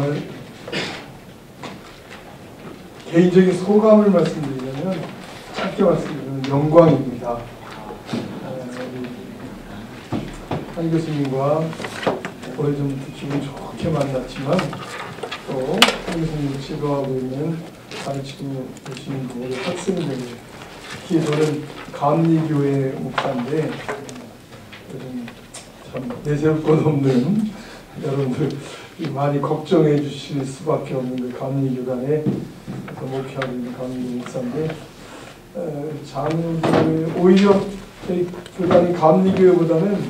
정말 개인적인 소감을 말씀드리자면 짧게 말씀드리면 영광입니다. 한 교수님과 올해 좀 기분 좋게 만났지만 또 한 교수님이 지도하고 있는 가르치고 계시는 우리 학생들, 특히 저는 감리교회 목사인데 요즘 참 내세울 것 없는 여러분들 많이 걱정해 주실 수밖에 없는 그 감리교단에 목회하고 있는 감리교 목사인데 장로교회 오히려 저희 교단이 감리교회보다는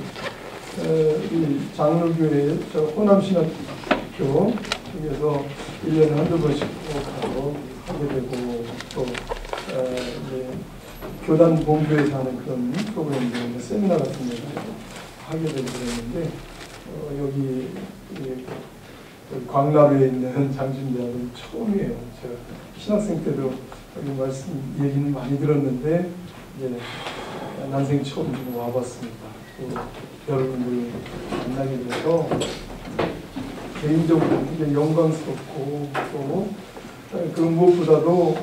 이 장로교회 저 호남신학교 쪽에서 1년에 한두 번씩 가서 하게 되고 또 이제 교단 본부에서 하는 그런 프로그램들 세미나 같은 거 하게 되고 그랬는데 여기 광나루에 있는 장준대학은 처음이에요. 제가 신학생 때도 여기 말씀 얘기는 많이 들었는데 이제 난생 처음 좀 와봤습니다. 또 여러분들 만나게 돼서 개인적으로 굉장히 영광스럽고 또 그 무엇보다도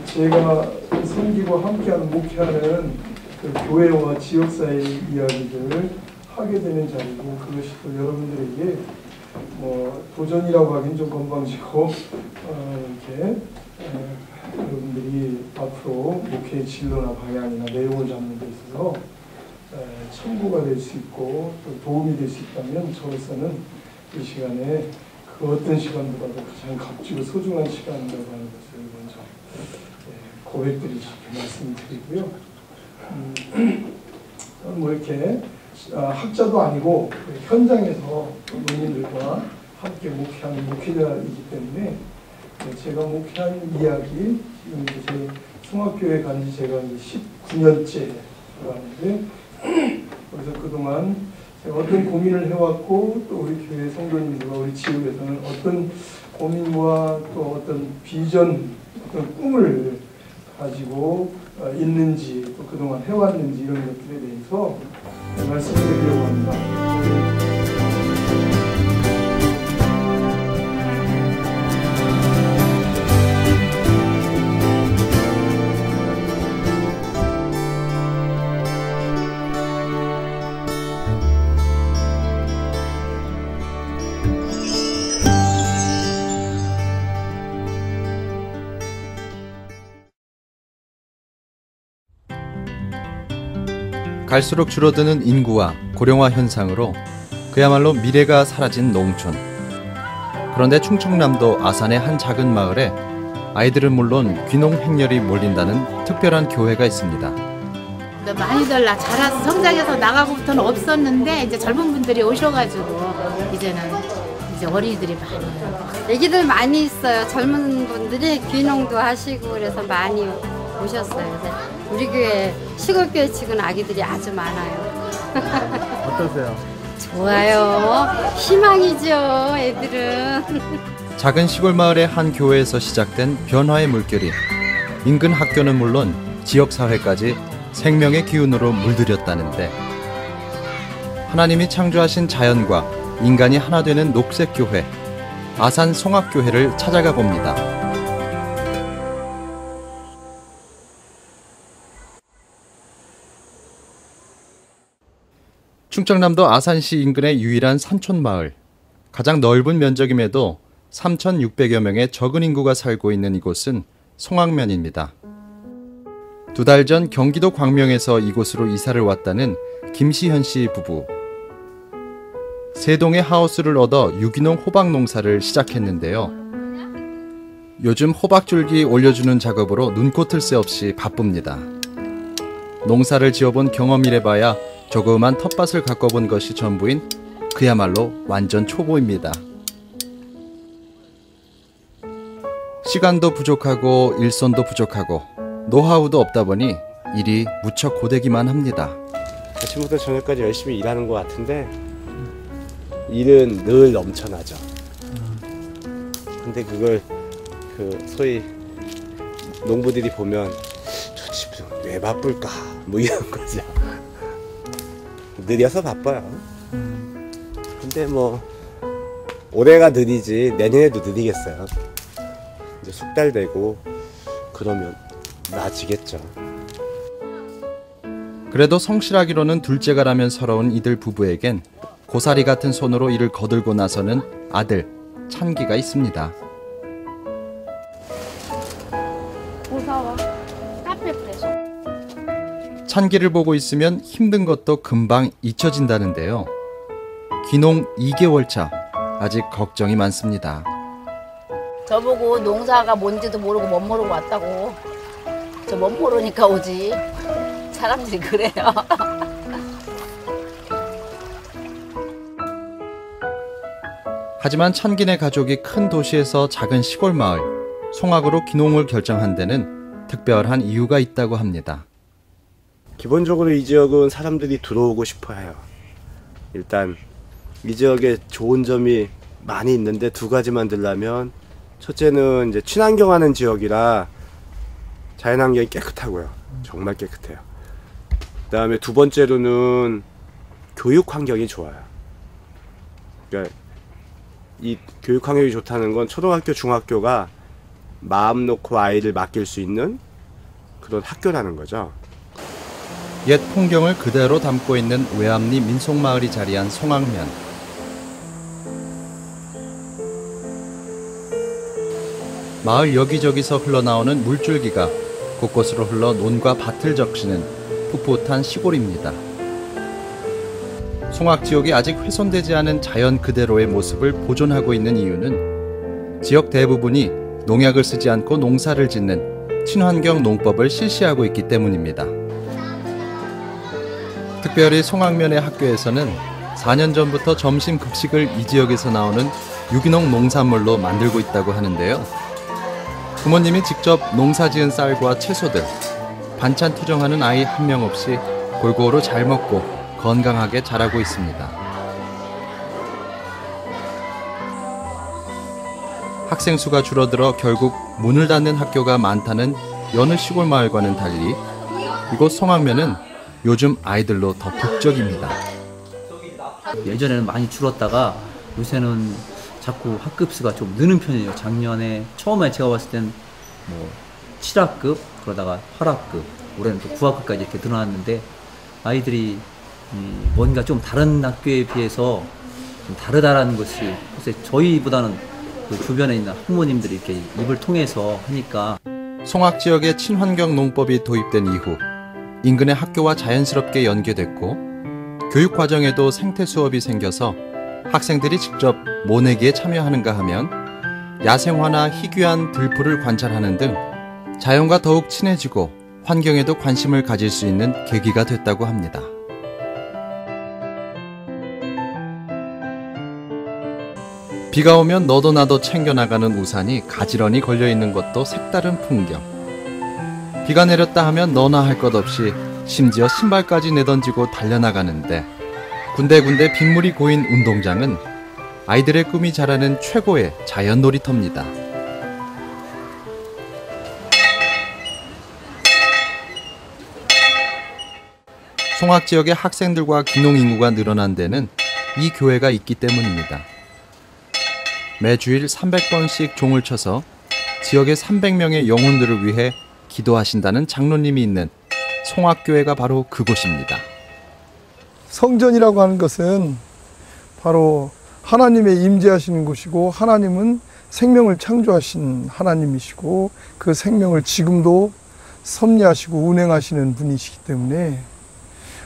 제가 섬기고 함께하는 목회하는 그 교회와 지역사회 이야기들을 하게 되는 자리고 그것이 또 여러분들에게 뭐 도전이라고 하긴 좀 건방지고 이렇게 여러분들이 앞으로 목회의 진로나 방향이나 내용을 잡는 데 있어서 참고가 될 수 있고 또 도움이 될 수 있다면 저로서는 이 시간에 그 어떤 시간보다도 가장 값지고 소중한 시간이라고 하는 것을 먼저 고백드리고 말씀드리고요. 뭐 이렇게 학자도 아니고 현장에서 노인들과 함께 목회하는 목회자이기 때문에 제가 목회하는 이야기 지금 이제 제 성악교회 간지 제가 이제 19년째라고 하는데 그래서 그동안 제가 어떤 고민을 해왔고 또 우리 교회 성도님들과 우리 지역에서는 어떤 고민과 또 어떤 비전, 어떤 꿈을 가지고 있는지 또 그동안 해왔는지 이런 것들에 대해서 말씀드리려고 합니다. 갈수록 줄어드는 인구와 고령화 현상으로 그야말로 미래가 사라진 농촌. 그런데 충청남도 아산의 한 작은 마을에 아이들은 물론 귀농 행렬이 몰린다는 특별한 교회가 있습니다. 많이들 자라서 성장해서 나가고부터는 없었는데 이제 젊은 분들이 오셔가지고 이제는 이제 어린이들이 많아요. 애기들 많이 있어요. 젊은 분들이 귀농도 하시고 그래서 많이 오셨어요. 그래서 우리 교회 시골교회 치고는 아기들이 아주 많아요. 어떠세요? 좋아요. 희망이죠, 애들은. 작은 시골 마을의 한 교회에서 시작된 변화의 물결이 인근 학교는 물론 지역사회까지 생명의 기운으로 물들였다는데 하나님이 창조하신 자연과 인간이 하나 되는 녹색교회 아산 성악교회를 찾아가 봅니다. 충청남도 아산시 인근의 유일한 산촌마을. 가장 넓은 면적임에도 3,600여 명의 적은 인구가 살고 있는 이곳은 송악면입니다. 2달 전 경기도 광명에서 이곳으로 이사를 왔다는 김시현 씨 부부. 3동의 하우스를 얻어 유기농 호박 농사를 시작했는데요. 요즘 호박줄기 올려주는 작업으로 눈꽃을 새 없이 바쁩니다. 농사를 지어본 경험이래봐야 조그만 텃밭을 가꿔본 것이 전부인 그야말로 완전 초보입니다. 시간도 부족하고 일손도 부족하고 노하우도 없다 보니 일이 무척 고되기만 합니다. 아침부터 저녁까지 열심히 일하는 것 같은데 일은 늘 넘쳐나죠. 근데 그걸 소위 농부들이 보면 저 집은 왜 바쁠까 뭐 이런 거죠. 느려서 바빠요. 근데 뭐 올해가 느리지 내년에도 느리겠어요. 이제 숙달 되고 그러면 나아지겠죠. 그래도 성실하기로는 둘째가라면 서러운 이들 부부에겐 고사리 같은 손으로 이를 거들고 나서는 아들 찬기가 있습니다. 무서워. 카페 프레소. 찬기를 보고 있으면 힘든 것도 금방 잊혀진다는데요. 귀농 2개월 차, 아직 걱정이 많습니다. 저보고 농사가 뭔지도 모르고 못 모르고 왔다고. 저 못 모르니까 오지. 사람들이 그래요. 하지만 찬기네 가족이 큰 도시에서 작은 시골 마을 송악으로 귀농을 결정한 데는 특별한 이유가 있다고 합니다. 기본적으로 이 지역은 사람들이 들어오고 싶어 해요. 일단 이 지역에 좋은 점이 많이 있는데 두 가지만 들라면, 첫째는 이제 친환경하는 지역이라 자연환경이 깨끗하고요. 정말 깨끗해요. 그 다음에 두 번째로는 교육 환경이 좋아요. 그러니까 이 교육 환경이 좋다는 건 초등학교, 중학교가 마음 놓고 아이를 맡길 수 있는 그런 학교라는 거죠. 옛 풍경을 그대로 담고 있는 외암리 민속마을이 자리한 송악면. 마을 여기저기서 흘러나오는 물줄기가 곳곳으로 흘러 논과 밭을 적시는 풋풋한 시골입니다. 송악 지역이 아직 훼손되지 않은 자연 그대로의 모습을 보존하고 있는 이유는 지역 대부분이 농약을 쓰지 않고 농사를 짓는 친환경 농법을 실시하고 있기 때문입니다. 특별히 송악면의 학교에서는 4년 전부터 점심 급식을 이 지역에서 나오는 유기농 농산물로 만들고 있다고 하는데요. 부모님이 직접 농사지은 쌀과 채소들, 반찬 투정하는 아이 한 명 없이 골고루 잘 먹고 건강하게 자라고 있습니다. 학생 수가 줄어들어 결국 문을 닫는 학교가 많다는 여느 시골 마을과는 달리 이곳 송악면은 요즘 아이들로 더 북적입니다. 예전에는 많이 줄었다가 요새는 자꾸 학급 수가 좀 느는 편이에요. 작년에 처음에 제가 봤을 땐 뭐 7학급, 그러다가 8학급, 올해는 또 9학급까지 이렇게 늘어났는데, 아이들이 뭔가 좀 다른 학교에 비해서 좀 다르다라는 것이, 글쎄 저희보다는 그 주변에 있는 학부모님들이 이렇게 입을 통해서 하니까. 송악 지역의 친환경 농법이 도입된 이후 인근의 학교와 자연스럽게 연계됐고, 교육 과정에도 생태 수업이 생겨서 학생들이 직접 모내기에 참여하는가 하면 야생화나 희귀한 들풀을 관찰하는 등 자연과 더욱 친해지고 환경에도 관심을 가질 수 있는 계기가 됐다고 합니다. 비가 오면 너도 나도 챙겨나가는 우산이 가지런히 걸려있는 것도 색다른 풍경. 비가 내렸다 하면 너나 할 것 없이 심지어 신발까지 내던지고 달려나가는데, 군데군데 빗물이 고인 운동장은 아이들의 꿈이 자라는 최고의 자연 놀이터입니다. 송악 지역의 학생들과 귀농 인구가 늘어난 데는 이 교회가 있기 때문입니다. 매주일 300번씩 종을 쳐서 지역의 300명의 영혼들을 위해 기도하신다는 장로님이 있는 송악교회가 바로 그곳입니다. 성전이라고 하는 것은 바로 하나님의 임재하시는 곳이고, 하나님은 생명을 창조하신 하나님이시고 그 생명을 지금도 섭리하시고 운행하시는 분이시기 때문에,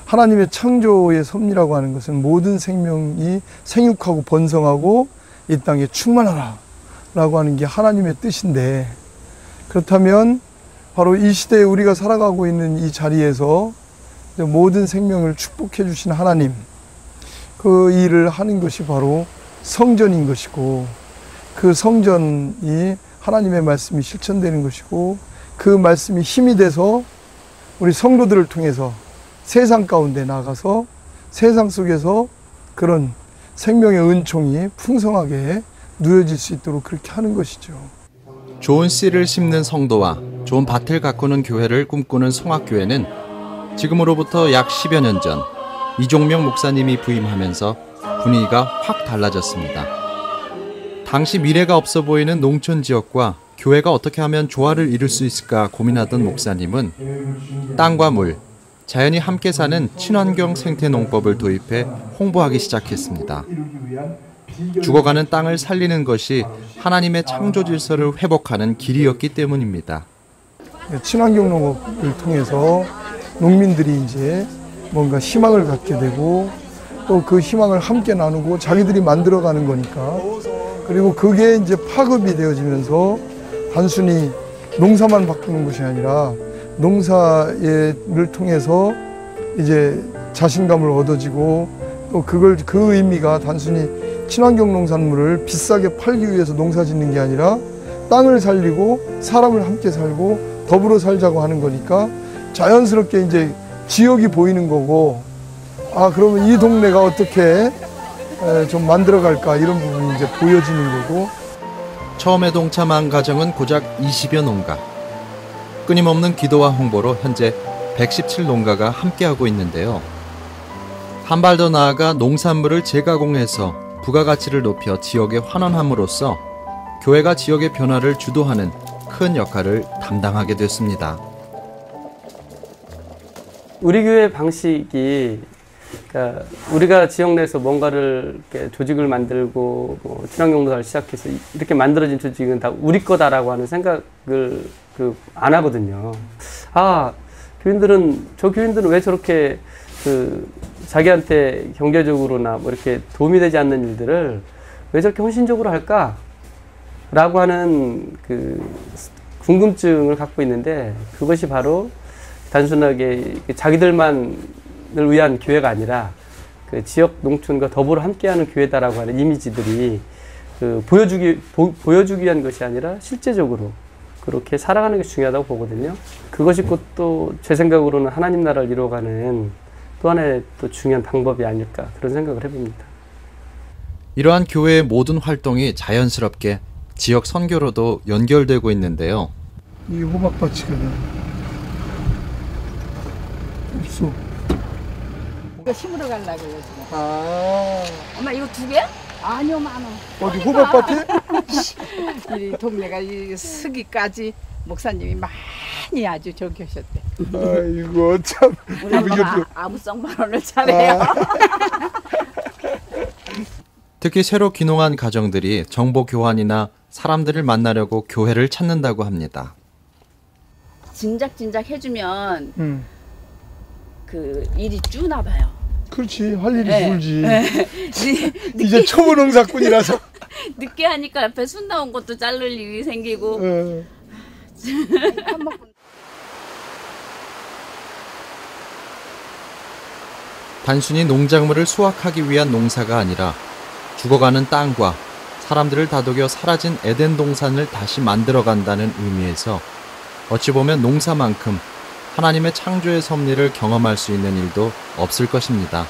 하나님의 창조의 섭리라고 하는 것은 모든 생명이 생육하고 번성하고 이 땅에 충만하라 라고 하는 게 하나님의 뜻인데, 그렇다면 바로 이 시대에 우리가 살아가고 있는 이 자리에서 모든 생명을 축복해 주신 하나님, 그 일을 하는 것이 바로 성전인 것이고, 그 성전이 하나님의 말씀이 실천되는 것이고, 그 말씀이 힘이 돼서 우리 성도들을 통해서 세상 가운데 나가서 세상 속에서 그런 생명의 은총이 풍성하게 누려질 수 있도록 그렇게 하는 것이죠. 좋은 씨를 심는 성도와 좋은 밭을 가꾸는 교회를 꿈꾸는 송악교회는 지금으로부터 약 10여 년 전 이종명 목사님이 부임하면서 분위기가 확 달라졌습니다. 당시 미래가 없어 보이는 농촌 지역과 교회가 어떻게 하면 조화를 이룰 수 있을까 고민하던 목사님은 땅과 물, 자연이 함께 사는 친환경 생태농법을 도입해 홍보하기 시작했습니다. 죽어가는 땅을 살리는 것이 하나님의 창조 질서를 회복하는 길이었기 때문입니다. 친환경 농업을 통해서 농민들이 이제 뭔가 희망을 갖게 되고 또 그 희망을 함께 나누고 자기들이 만들어가는 거니까, 그리고 그게 이제 파급이 되어지면서 단순히 농사만 바꾸는 것이 아니라 농사를 통해서 이제 자신감을 얻어지고, 또 그 의미가 단순히 친환경 농산물을 비싸게 팔기 위해서 농사 짓는 게 아니라 땅을 살리고 사람을 함께 살고 더불어 살자고 하는 거니까 자연스럽게 이제 지역이 보이는 거고, 아, 그러면 이 동네가 어떻게 좀 만들어갈까, 이런 부분이 이제 보여지는 거고. 처음에 동참한 가정은 고작 20여 농가. 끊임없는 기도와 홍보로 현재 117농가가 함께하고 있는데요. 한 발 더 나아가 농산물을 재가공해서 부가가치를 높여 지역에 환원함으로써 교회가 지역의 변화를 주도하는 큰 역할을 담당하게 됐습니다. 우리 교회 방식이, 그러니까 우리가 지역 내에서 뭔가를 이렇게 조직을 만들고 뭐 친환경 농사를 시작해서 이렇게 만들어진 조직은 다 우리 거다라고 하는 생각을 안 하거든요. 아, 교인들은 왜 저렇게 자기한테 경제적으로나 뭐 이렇게 도움이 되지 않는 일들을 왜 저렇게 헌신적으로 할까? 라고 하는 궁금증을 갖고 있는데, 그것이 바로 단순하게 자기들만을 위한 교회가 아니라 그 지역 농촌과 더불어 함께하는 교회다라고 하는 이미지들이 보여주기 위한 것이 아니라 실제적으로 그렇게 살아가는 게 중요하다고 보거든요. 그것이 곧 또 제 생각으로는 하나님 나라를 이루어가는 또 하나의 또 중요한 방법이 아닐까, 그런 생각을 해봅니다. 이러한 교회의 모든 활동이 자연스럽게 지역 선교로도 연결되고 있는데요. 이 호박밭이거든. 없어. 이거 심으러 가려고요, 지금. 아, 엄마, 이거 두 개야? 아니요, 많아. 어디 호박밭에? 이 동네가 이 스기까지 목사님이 많이 아주 저기 하셨대. 아이고, 참. 우리 엄마가 아무성 발언을 잘해요. 특히 새로 귀농한 가정들이 정보 교환이나 사람들을 만나려고 교회를 찾는다고 합니다. 진작 해주면 그 일이 쭈나 봐요. 그렇지, 할 일이 네. 줄지. 네. 이제 초보 농사꾼이라서. 늦게 하니까 옆에 순 나온 것도 자를 일이 생기고. 단순히 농작물을 수확하기 위한 농사가 아니라 죽어가는 땅과 사람들을 다독여 사라진 에덴 동산을 다시 만들어간다는 의미에서 어찌 보면 농사만큼 하나님의 창조의 섭리를 경험할 수 있는 일도 없을 것입니다.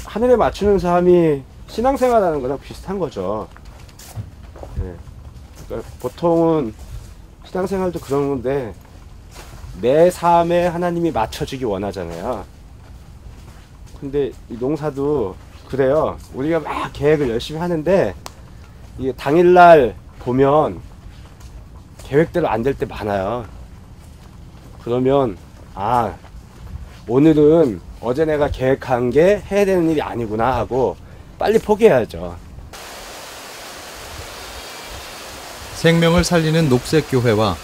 하늘에 맞추는 삶이 신앙생활하는 거랑 비슷한 거죠. 네. 그러니까 보통은 신앙생활도 그런 건데 내 삶에 하나님이 맞춰주기 원하잖아요. 근데 이 농사도 그래요. 우리가 막 계획을 열심히 하는데 이게 당일날 보면 계획대로 안 될 때 많아요. 그러면 아, 오늘은 어제 내가 계획한 게 해야 되는 일이 아니구나 하고 빨리 포기해야죠. 생명을 살리는 녹색교회와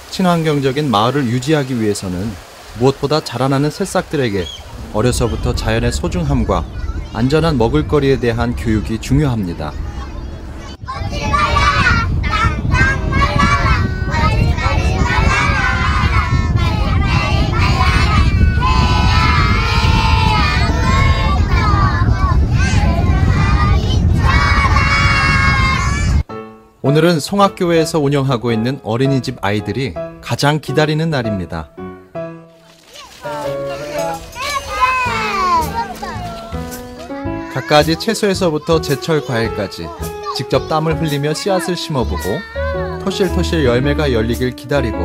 친환경적인 마을을 유지하기 위해서는 무엇보다 자라나는 새싹들에게 어려서부터 자연의 소중함과 안전한 먹을거리에 대한 교육이 중요합니다. 오늘은 송악교회에서 운영하고 있는 어린이집 아이들이 가장 기다리는 날입니다. 갖가지 채소에서부터 제철 과일까지 직접 땀을 흘리며 씨앗을 심어보고 토실토실 열매가 열리길 기다리고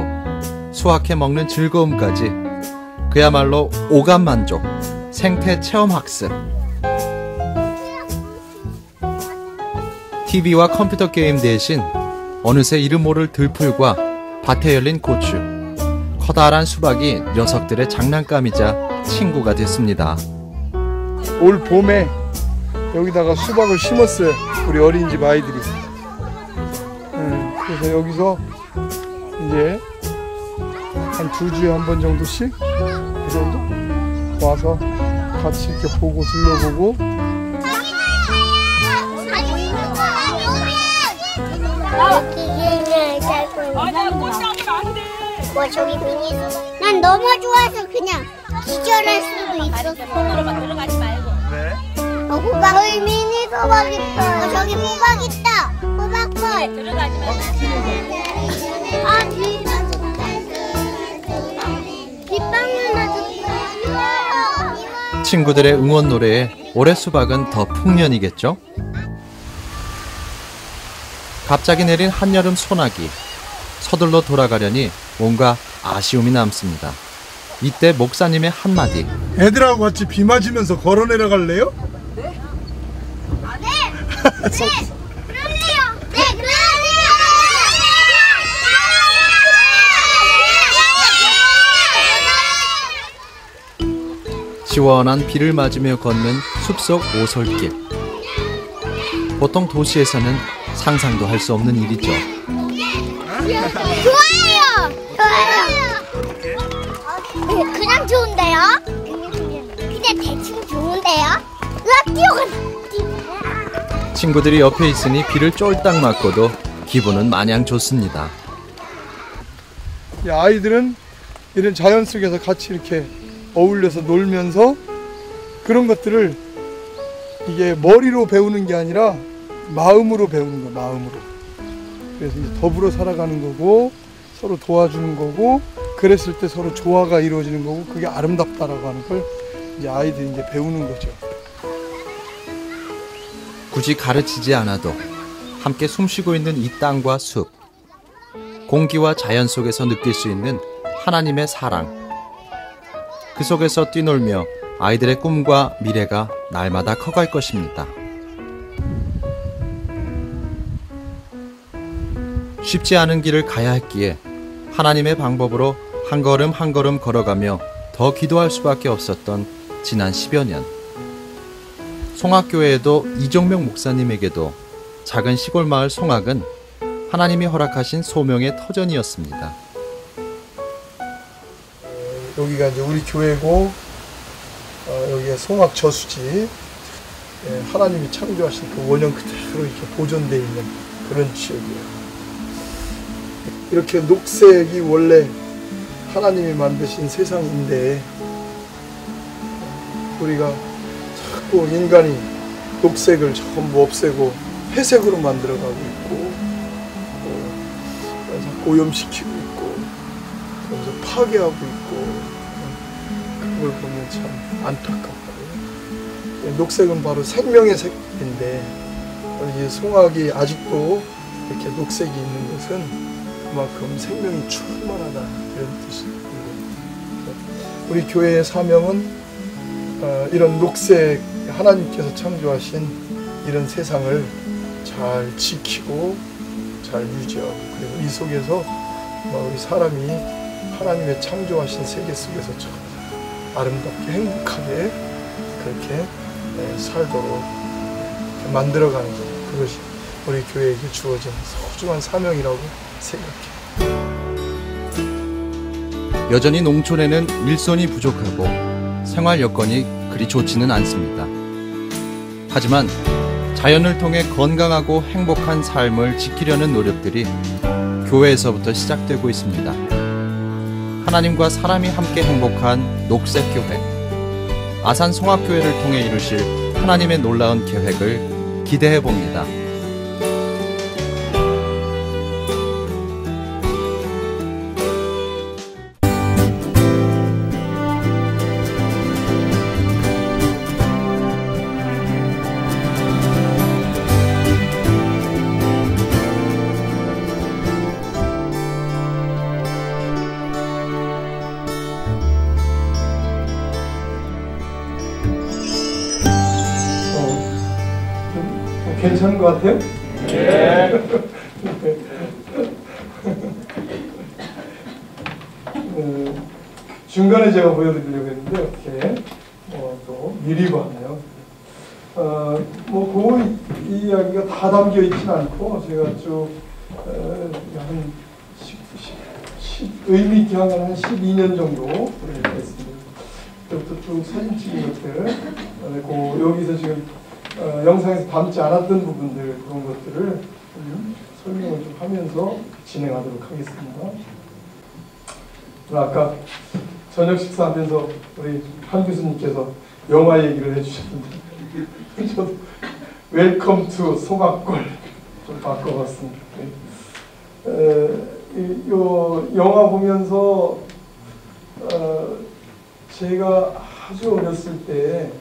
수확해 먹는 즐거움까지 그야말로 오감 만족, 생태 체험 학습. TV와 컴퓨터 게임 대신 어느새 이름 모를 들풀과 밭에 열린 고추, 커다란 수박이 녀석들의 장난감이자 친구가 됐습니다. 올 봄에 여기다가 수박을 심었어요. 우리 어린이집 아이들이. 그래서 여기서 이제 한 2주에 한 번 정도씩 이 정도 와서 같이 이렇게 보고 둘러보고. 뭐 저기 미니 수박. 난 너무 좋아서 그냥 기절할 수도 있었어. 손으로만 들어가지 말고. 호박 미니 수박 있어. 저기 호박 있다. 호박벌. 들어가지 말고. 아 빗방울 나도. 친구들의 응원 노래에 올해 수박은 더 풍년이겠죠? 갑자기 내린 한여름 소나기. 서둘러 돌아가려니 뭔가 아쉬움이 남습니다. 이때 목사님의 한마디. 애들하고 같이 비 맞으면서 걸어 내려갈래요? 네. 그럴래요. 네, 그럴래요. 시원한 비를 맞으며 걷는 숲속 오솔길. 보통 도시에서는 상상도 할 수 없는 일이죠. 좋아요. 그냥 좋은데요? 그냥 대충 좋은데요? 으악 뛰어간다. 친구들이 옆에 있으니 비를 쫄딱 맞고도 기분은 마냥 좋습니다. 이 아이들은 이런 자연 속에서 같이 이렇게 어울려서 놀면서 그런 것들을 이게 머리로 배우는 게 아니라 마음으로 배우는 거야, 마음으로. 그래서 이제 더불어 살아가는 거고 서로 도와주는 거고 그랬을 때 서로 조화가 이루어지는 거고 그게 아름답다라고 하는 걸 이제 아이들이 이제 배우는 거죠. 굳이 가르치지 않아도 함께 숨쉬고 있는 이 땅과 숲, 공기와 자연 속에서 느낄 수 있는 하나님의 사랑. 그 속에서 뛰놀며 아이들의 꿈과 미래가 날마다 커갈 것입니다. 쉽지 않은 길을 가야 했기에 하나님의 방법으로 한 걸음 한 걸음 걸어가며 더 기도할 수밖에 없었던 지난 10여 년. 송악교회에도 이종명 목사님에게도 작은 시골 마을 송악은 하나님이 허락하신 소명의 터전이었습니다. 여기가 이제 우리 교회고 여기가 송악 저수지. 하나님이 창조하신 그 원형 그대로 이렇게 보존되어 있는 그런 지역이에요. 이렇게 녹색이 원래 하나님이 만드신 세상인데 우리가 자꾸 인간이 녹색을 전부 없애고 회색으로 만들어가고 있고 자꾸 오염시키고 있고 그래서 파괴하고 있고 그걸 보면 참 안타깝고 녹색은 바로 생명의 색인데 이 송악이 아직도 이렇게 녹색이 있는 것은 그만큼 생명이 충만하다 이런 뜻입니다. 우리 교회의 사명은 이런 녹색 하나님께서 창조하신 이런 세상을 잘 지키고 잘 유지하고 그리고 이 속에서 우리 사람이 하나님의 창조하신 세계 속에서 참 아름답게 행복하게 그렇게 살도록 만들어가는 것, 그것이 우리 교회에게 주어진 소중한 사명이라고 생각해요. 여전히 농촌에는 일손이 부족하고 생활 여건이 그리 좋지는 않습니다. 하지만 자연을 통해 건강하고 행복한 삶을 지키려는 노력들이 교회에서부터 시작되고 있습니다. 하나님과 사람이 함께 행복한 녹색교회, 아산 송악교회를 통해 이루실 하나님의 놀라운 계획을 기대해 봅니다. 괜찮은 것 같아요? 중간에 제가 보여드리려고 했는데 어떻게 또 미리 봤나요? 뭐 그 이야기가 다 담겨 있진 않고 제가 쭉 한 의미 있게 한 12년 정도 했습니다. 그때부터 쭉 사진 찍은 것들, 여기서 지금 영상에서 담지 않았던 부분들 그런 것들을 설명을 좀 하면서 진행하도록 하겠습니다. 아까 저녁 식사하면서 우리 한 교수님께서 영화 얘기를 해주셨는데 저도 웰컴 투 송악골 좀 바꿔봤습니다. 이 영화 보면서 제가 아주 어렸을 때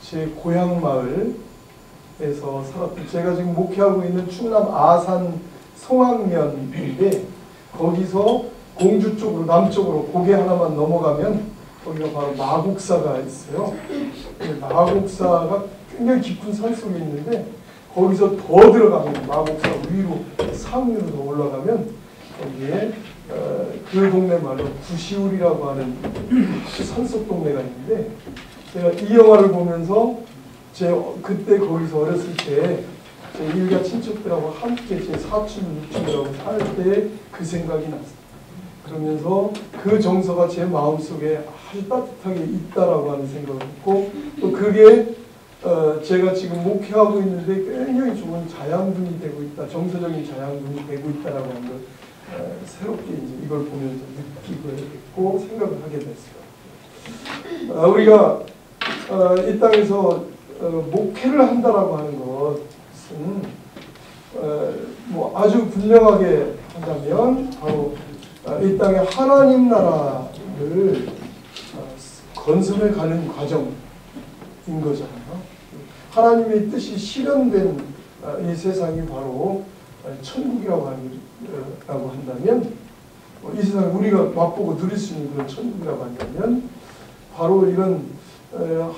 제 고향 마을에서 살았던, 제가 지금 목회하고 있는 충남 아산 송악면인데 거기서 공주 쪽으로 남쪽으로 고개 하나만 넘어가면 거기가 바로 마곡사가 있어요. 마곡사가 굉장히 깊은 산 속에 있는데 거기서 더 들어가면 마곡사 위로 산 위로 더 올라가면 거기에 그 동네 말로 구시울이라고 하는 산속 동네가 있는데 제가 이 영화를 보면서 그때 거기서 어렸을 때 제 일가 친척들하고 함께 제 사촌 누님하고 살 때 그 생각이 났어요. 그러면서 그 정서가 제 마음속에 아주 따뜻하게 있다라고 하는 생각을 했고 또 그게 제가 지금 목회하고 있는데 굉장히 좋은 자양분이 되고 있다, 정서적인 자양분이 되고 있다라고 하는 걸 새롭게 이제 이걸 보면서 느끼고 했고 생각을 하게 됐어요. 우리가 이 땅에서 목회를 한다라고 하는 것은 뭐 아주 분명하게 한다면 바로 이 땅에 하나님 나라를 건설해 가는 과정인 거잖아요. 하나님의 뜻이 실현된 이 세상이 바로 천국이라고 한다면 이 세상을 우리가 맛보고 누릴 수 있는 그런 천국이라고 한다면 바로 이런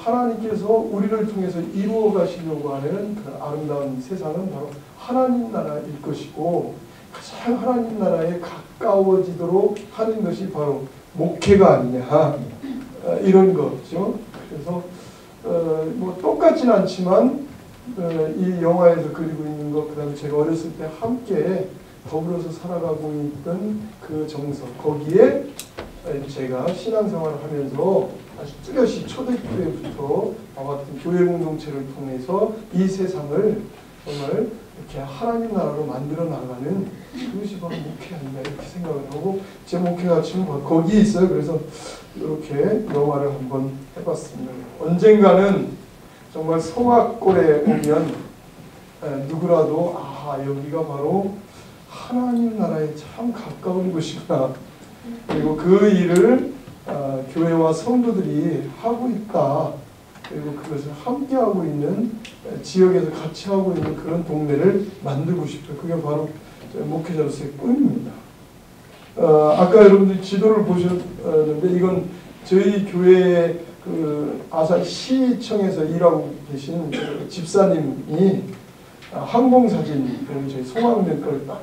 하나님께서 우리를 통해서 이루어 가시려고 하는 그 아름다운 세상은 바로 하나님 나라일 것이고 가장 하나님 나라에 가까워지도록 하는 것이 바로 목회가 아니냐 이런 거죠. 그래서 뭐 똑같진 않지만 이 영화에서 그리고 있는 것, 그다음에 제가 어렸을 때 함께 더불어서 살아가고 있던 그 정서, 거기에 제가 신앙생활을 하면서 아주 뚜렷이 초대교회부터 나왔던 교회 공동체를 통해서 이 세상을 정말 이렇게 하나님 나라로 만들어 나가는 그것이 바로 목회 아닌가 이렇게 생각을 하고 제 목회가 지금 거기에 있어요. 그래서 이렇게 영화를 한번 해봤습니다. 언젠가는 정말 송악골에 오면 누구라도 여기가 바로 하나님 나라에 참 가까운 곳이구나. 그리고 그 일을 교회와 성도들이 하고 있다. 그리고 그것을 함께 하고 있는 지역에서 같이 하고 있는 그런 동네를 만들고 싶어요. 그게 바로 목회자로서의 꿈입니다. 아까 여러분들이 지도를 보셨는데 이건 저희 교회의 그 아산시청에서 일하고 계신 그 집사님이 항공사진, 저희 송악면 거를 딱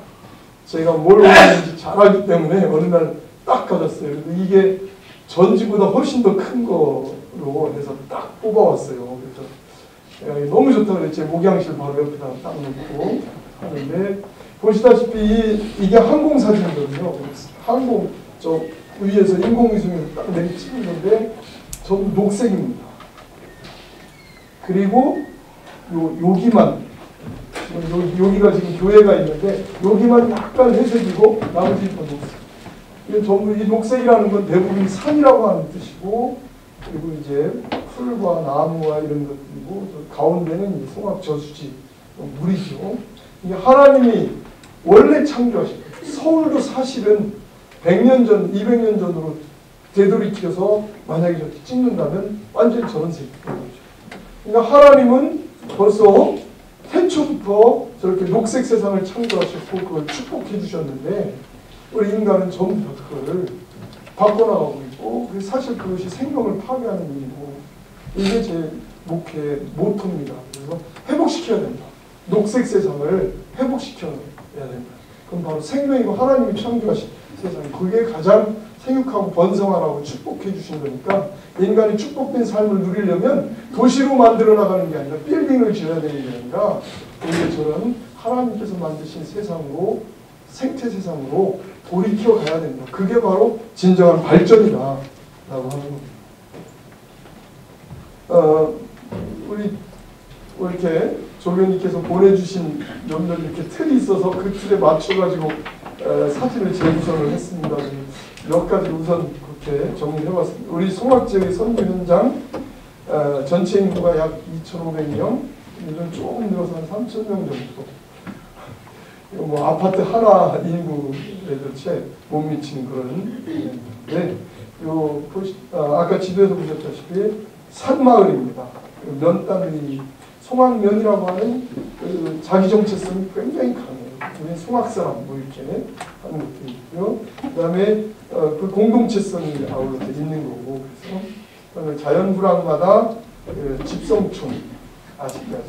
제가 뭘 원하는지 잘 알기 때문에 어느 날 딱 가졌어요. 근데 이게 전지보다 훨씬 더 큰 거로 해서 딱 뽑아왔어요. 그래서 너무 좋다 그래. 제 목양실 바로 옆에다 딱 놓고 하는데 보시다시피 이게 항공사진이거든요. 항공 저 위에서 인공위성에서 딱 내리 찍은 건데 전부 녹색입니다. 그리고 여기만 여기가 지금 교회가 있는데 여기만 약간 회색이고 나머지는 다 녹색. 이게 전부 이 녹색이라는 건 대부분 산이라고 하는 뜻이고 그리고 이제 풀과 나무와 이런 것들이고 가운데는 이 송악 저수지 물이죠. 이게 하나님이 원래 창조하신 서울도 사실은 100년 전, 200년 전으로 되돌이켜서 만약에 저렇게 찍는다면 완전히 저런 색이 되는 거죠. 그러니까 하나님은 벌써 태초부터 저렇게 녹색 세상을 창조하셨고 그걸 축복해 주셨는데 우리 인간은 전부 다 그걸 바꿔나가고 있고 사실 그것이 생명을 파괴하는 일이고 이게 제 목회의 모토입니다. 그래서 회복시켜야 된다. 녹색 세상을 회복시켜야 된다. 그럼 바로 생명이고 하나님이 창조하신 세상, 그게 가장 생육하고 번성하라고 축복해 주신 거니까 인간이 축복된 삶을 누리려면 도시로 만들어 나가는 게 아니라 빌딩을 지어야 되는 게 아니라 오히려 저는 하나님께서 만드신 세상으로, 생태 세상으로 돌이켜 가야 된다. 그게 바로 진정한 발전이다 라고 하는 겁니다. 우리 이렇게 조교님께서 보내주신 몇몇 이렇게 틀이 있어서 그 틀에 맞춰가지고 사진을 재구성을 했습니다. 몇 가지 우선 그렇게 정리해봤습니다. 우리 송악지역의 선교 현장 전체 인구가 약 2,500명, 요즘 조금 늘어서 한 3,000명 정도. 뭐 아파트 하나 인구에도 채 못 미치는 그런 네. 아까 지도에서 보셨다시피 산마을입니다. 면단이 송악면이라고 하는 그 자기 정체성이 굉장히 강해요. 우리 송악 사람 뭐 이렇게 하는 것도 있고요. 그다음에 그 공동체성이 아울러 있는 거고, 그래서 자연 불황마다 집성촌 아직까지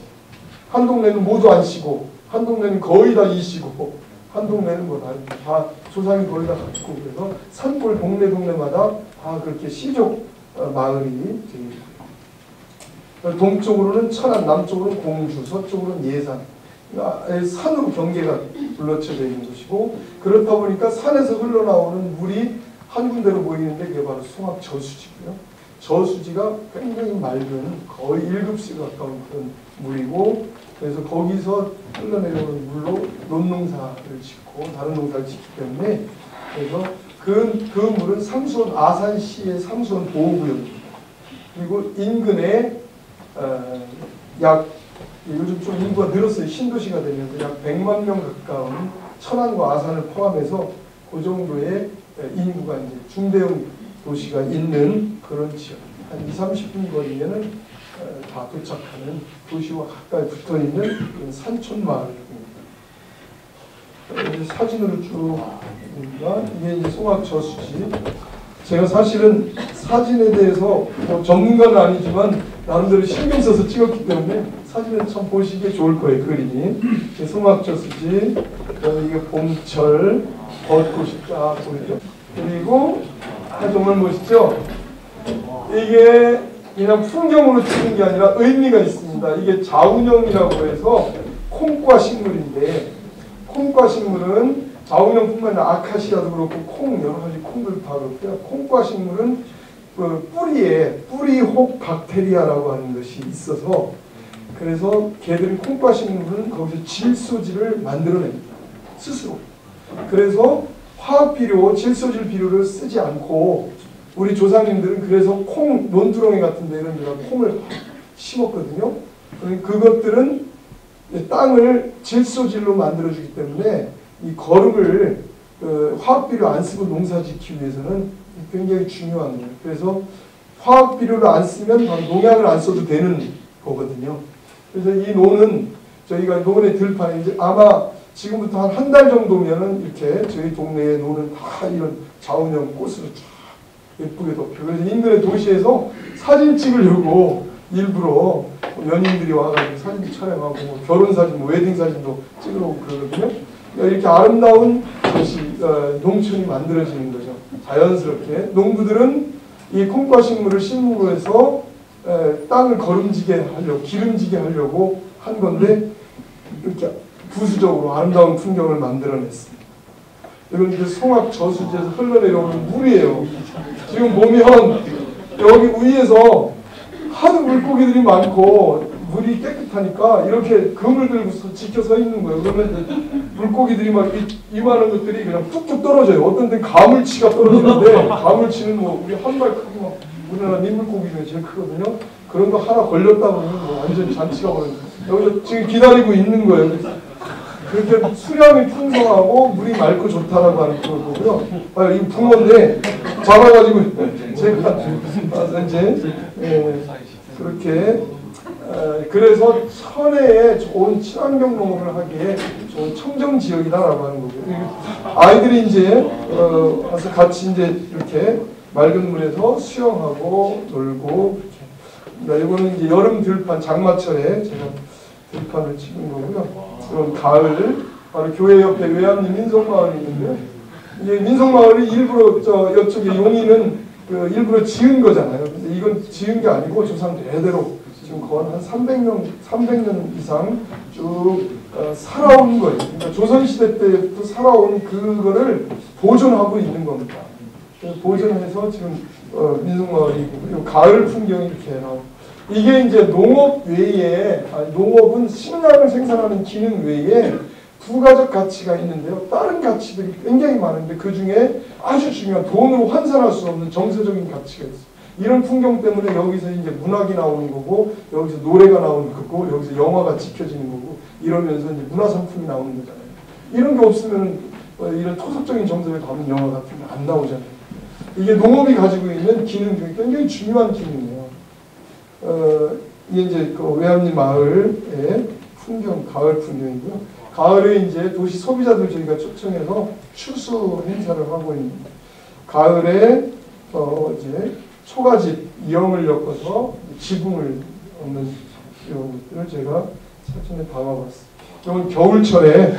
한 동네는 모두 안 쉬고 한 동네는 거의 다 이시고 한 동네는 뭐 다 조상이 거의 다 갖고, 그래서 산골 동네마다 다 그렇게 시족 마을이 되어 있고요. 동쪽으로는 천안, 남쪽으로는 공주, 서쪽으로는 예산, 산으로 경계가 둘러쳐져 있는 곳이고, 그렇다 보니까 산에서 흘러나오는 물이 한 군데로 모이는데 그게 바로 송악 저수지고요. 저수지가 굉장히 맑은 거의 1급수 가까운 그런 물이고, 그래서 거기서 흘러내려오는 물로 논농사를 짓고 다른 농사를 짓기 때문에, 그래서 그 물은 상수원, 아산시의 상수원 보호구역입니다. 그리고 인근에 약 요즘 좀 인구가 늘었어요. 신도시가 되면서 약 100만 명 가까운 천안과 아산을 포함해서 그 정도의 인구가 이제 중대형 도시가 있는 그런 지역. 한 20-30분 거리면은 다 도착하는 도시와 가까이 붙어 있는 그런 산촌 마을입니다. 사진으로 쭉 보니까 이게 이제 송악 저수지. 제가 사실은 사진에 대해서 뭐 전문가는 아니지만 나름대로 신경 써서 찍었기 때문에 사진은 참 보시기에 좋을 거예요. 그림이 송악 저수지, 이게 봄철 벚꽃이 쫙 보이죠. 그리고 정말 멋있죠. 이게 그냥 풍경으로 찍는 게 아니라 의미가 있습니다. 이게 자운형이라고 해서 콩과 식물인데, 콩과 식물은 자운형뿐만 아니라 아카시아도 그렇고 콩, 여러 가지 콩들 다 그렇고요. 콩과 식물은 그 뿌리에 뿌리혹 박테리아라고 하는 것이 있어서, 그래서 걔들이 콩과 식물은 거기서 질소지를 만들어냅니다. 스스로. 그래서 화학 비료, 질소질 비료를 쓰지 않고 우리 조상님들은 그래서 콩, 논두렁이 같은 데 이런 데가 콩을 심었거든요. 그것들은 땅을 질소질로 만들어주기 때문에 이 거름을 화학비료 안 쓰고 농사 짓기 위해서는 굉장히 중요한 거예요. 그래서 화학비료를 안 쓰면 바로 농약을 안 써도 되는 거거든요. 그래서 이 논은 저희가 논의 들판에 이제 아마 지금부터 한 달 정도면은 이렇게 저희 동네의 논은 다 이런 자운형 꽃으로 쫙 예쁘게 덮여. 그래서 인근의 도시에서 사진 찍으려고 일부러 연인들이 와가지고 사진 촬영하고 뭐 결혼 사진, 뭐 웨딩 사진도 찍으려고 그러거든요. 이렇게 아름다운 것이 농촌이 만들어지는 거죠. 자연스럽게. 농부들은 이 콩과 식물을 심음으로 해서 땅을 거름지게 하려고, 기름지게 하려고 한 건데 이렇게 부수적으로 아름다운 풍경을 만들어냈습니다. 이건 이제 송악 저수지에서 흘러내려오는 물이에요. 지금 보면 여기 위에서 하도 물고기들이 많고 물이 깨끗하니까 이렇게 그물 들고 지켜 서 있는 거예요. 그러면 물고기들이 막 이만한 것들이 그냥 뚝뚝 떨어져요. 어떤 데는 가물치가 떨어지는데, 가물치는 뭐 우리 한 발 크기 막 우리나라 민물고기 중에 제일 크거든요. 그런 거 하나 걸렸다 그러면 뭐 완전 잔치가 벌어요. 여기서 지금 기다리고 있는 거예요. 그렇게 수량이 풍성하고 물이 맑고 좋다라고 하는 거고요. 이 붕어인데 잡아가지고 제가 이제 그렇게 그래서 천혜에 좋은 친환경 농업을 하기에 좋은 청정 지역이다라고 하는 거고요. 아이들이 이제 와서 같이 이제 이렇게 맑은 물에서 수영하고 놀고. 이거는 이제 여름 들판 장마철에 제가 들판을 찍은 거고요. 그럼 가을 바로 교회 옆에 외암리 민속마을이 있는데 이게 민속마을이 일부러 이쪽에 용인은 일부러 지은 거잖아요. 근데 이건 지은 게 아니고 조상 대대로 지금 거의 한 300년 이상 쭉 살아온 거예요. 그러니까 조선시대 때부터 살아온 그거를 보존하고 있는 겁니다. 보존해서 지금 민속마을이고, 그리고 가을 풍경이 이렇게 나오고, 이게 이제 농업 외에, 농업은 식량을 생산하는 기능 외에 부가적 가치가 있는데요. 다른 가치들이 굉장히 많은데 그 중에 아주 중요한 돈으로 환산할 수 없는 정서적인 가치가 있어요. 이런 풍경 때문에 여기서 이제 문학이 나오는 거고, 여기서 노래가 나오는 거고, 여기서 영화가 찍혀지는 거고, 이러면서 이제 문화상품이 나오는 거잖아요. 이런 게 없으면 이런 토속적인 정서를 담은 영화 같은 게 안 나오잖아요. 이게 농업이 가지고 있는 기능 중에 굉장히 중요한 기능이에요. 이게 이제 그 외암리 마을의 풍경, 가을 풍경이고요. 가을에 이제 도시 소비자들 저희가 초청해서 추수 행사를 하고 있는, 가을에 이제 초가집 이영을 엮어서 지붕을 얻는 이런 것들을 제가 사진에 담아봤습니다. 이건 겨울철에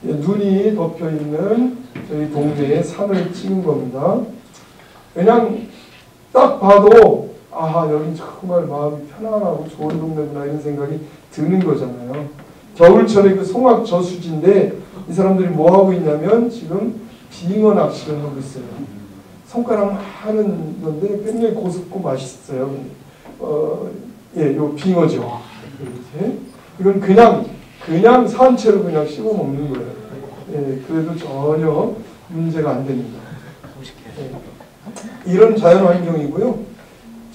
눈이 덮여 있는 저희 동네의 산을 찍은 겁니다. 그냥 딱 봐도 아하, 여긴 정말 마음이 편안하고 좋은 동네구나 이런 생각이 드는 거잖아요. 겨울철에 그 송악 저수지인데 이 사람들이 뭐 하고 있냐면 지금 빙어 낚시를 하고 있어요. 손가락 하는 건데 굉장히 고습고 맛있어요. 예, 요 빙어죠. 이렇게. 이건 그냥 산채로 그냥 씹어 먹는 거예요. 예, 그래도 전혀 문제가 안 됩니다. 예. 이런 자연 환경이고요.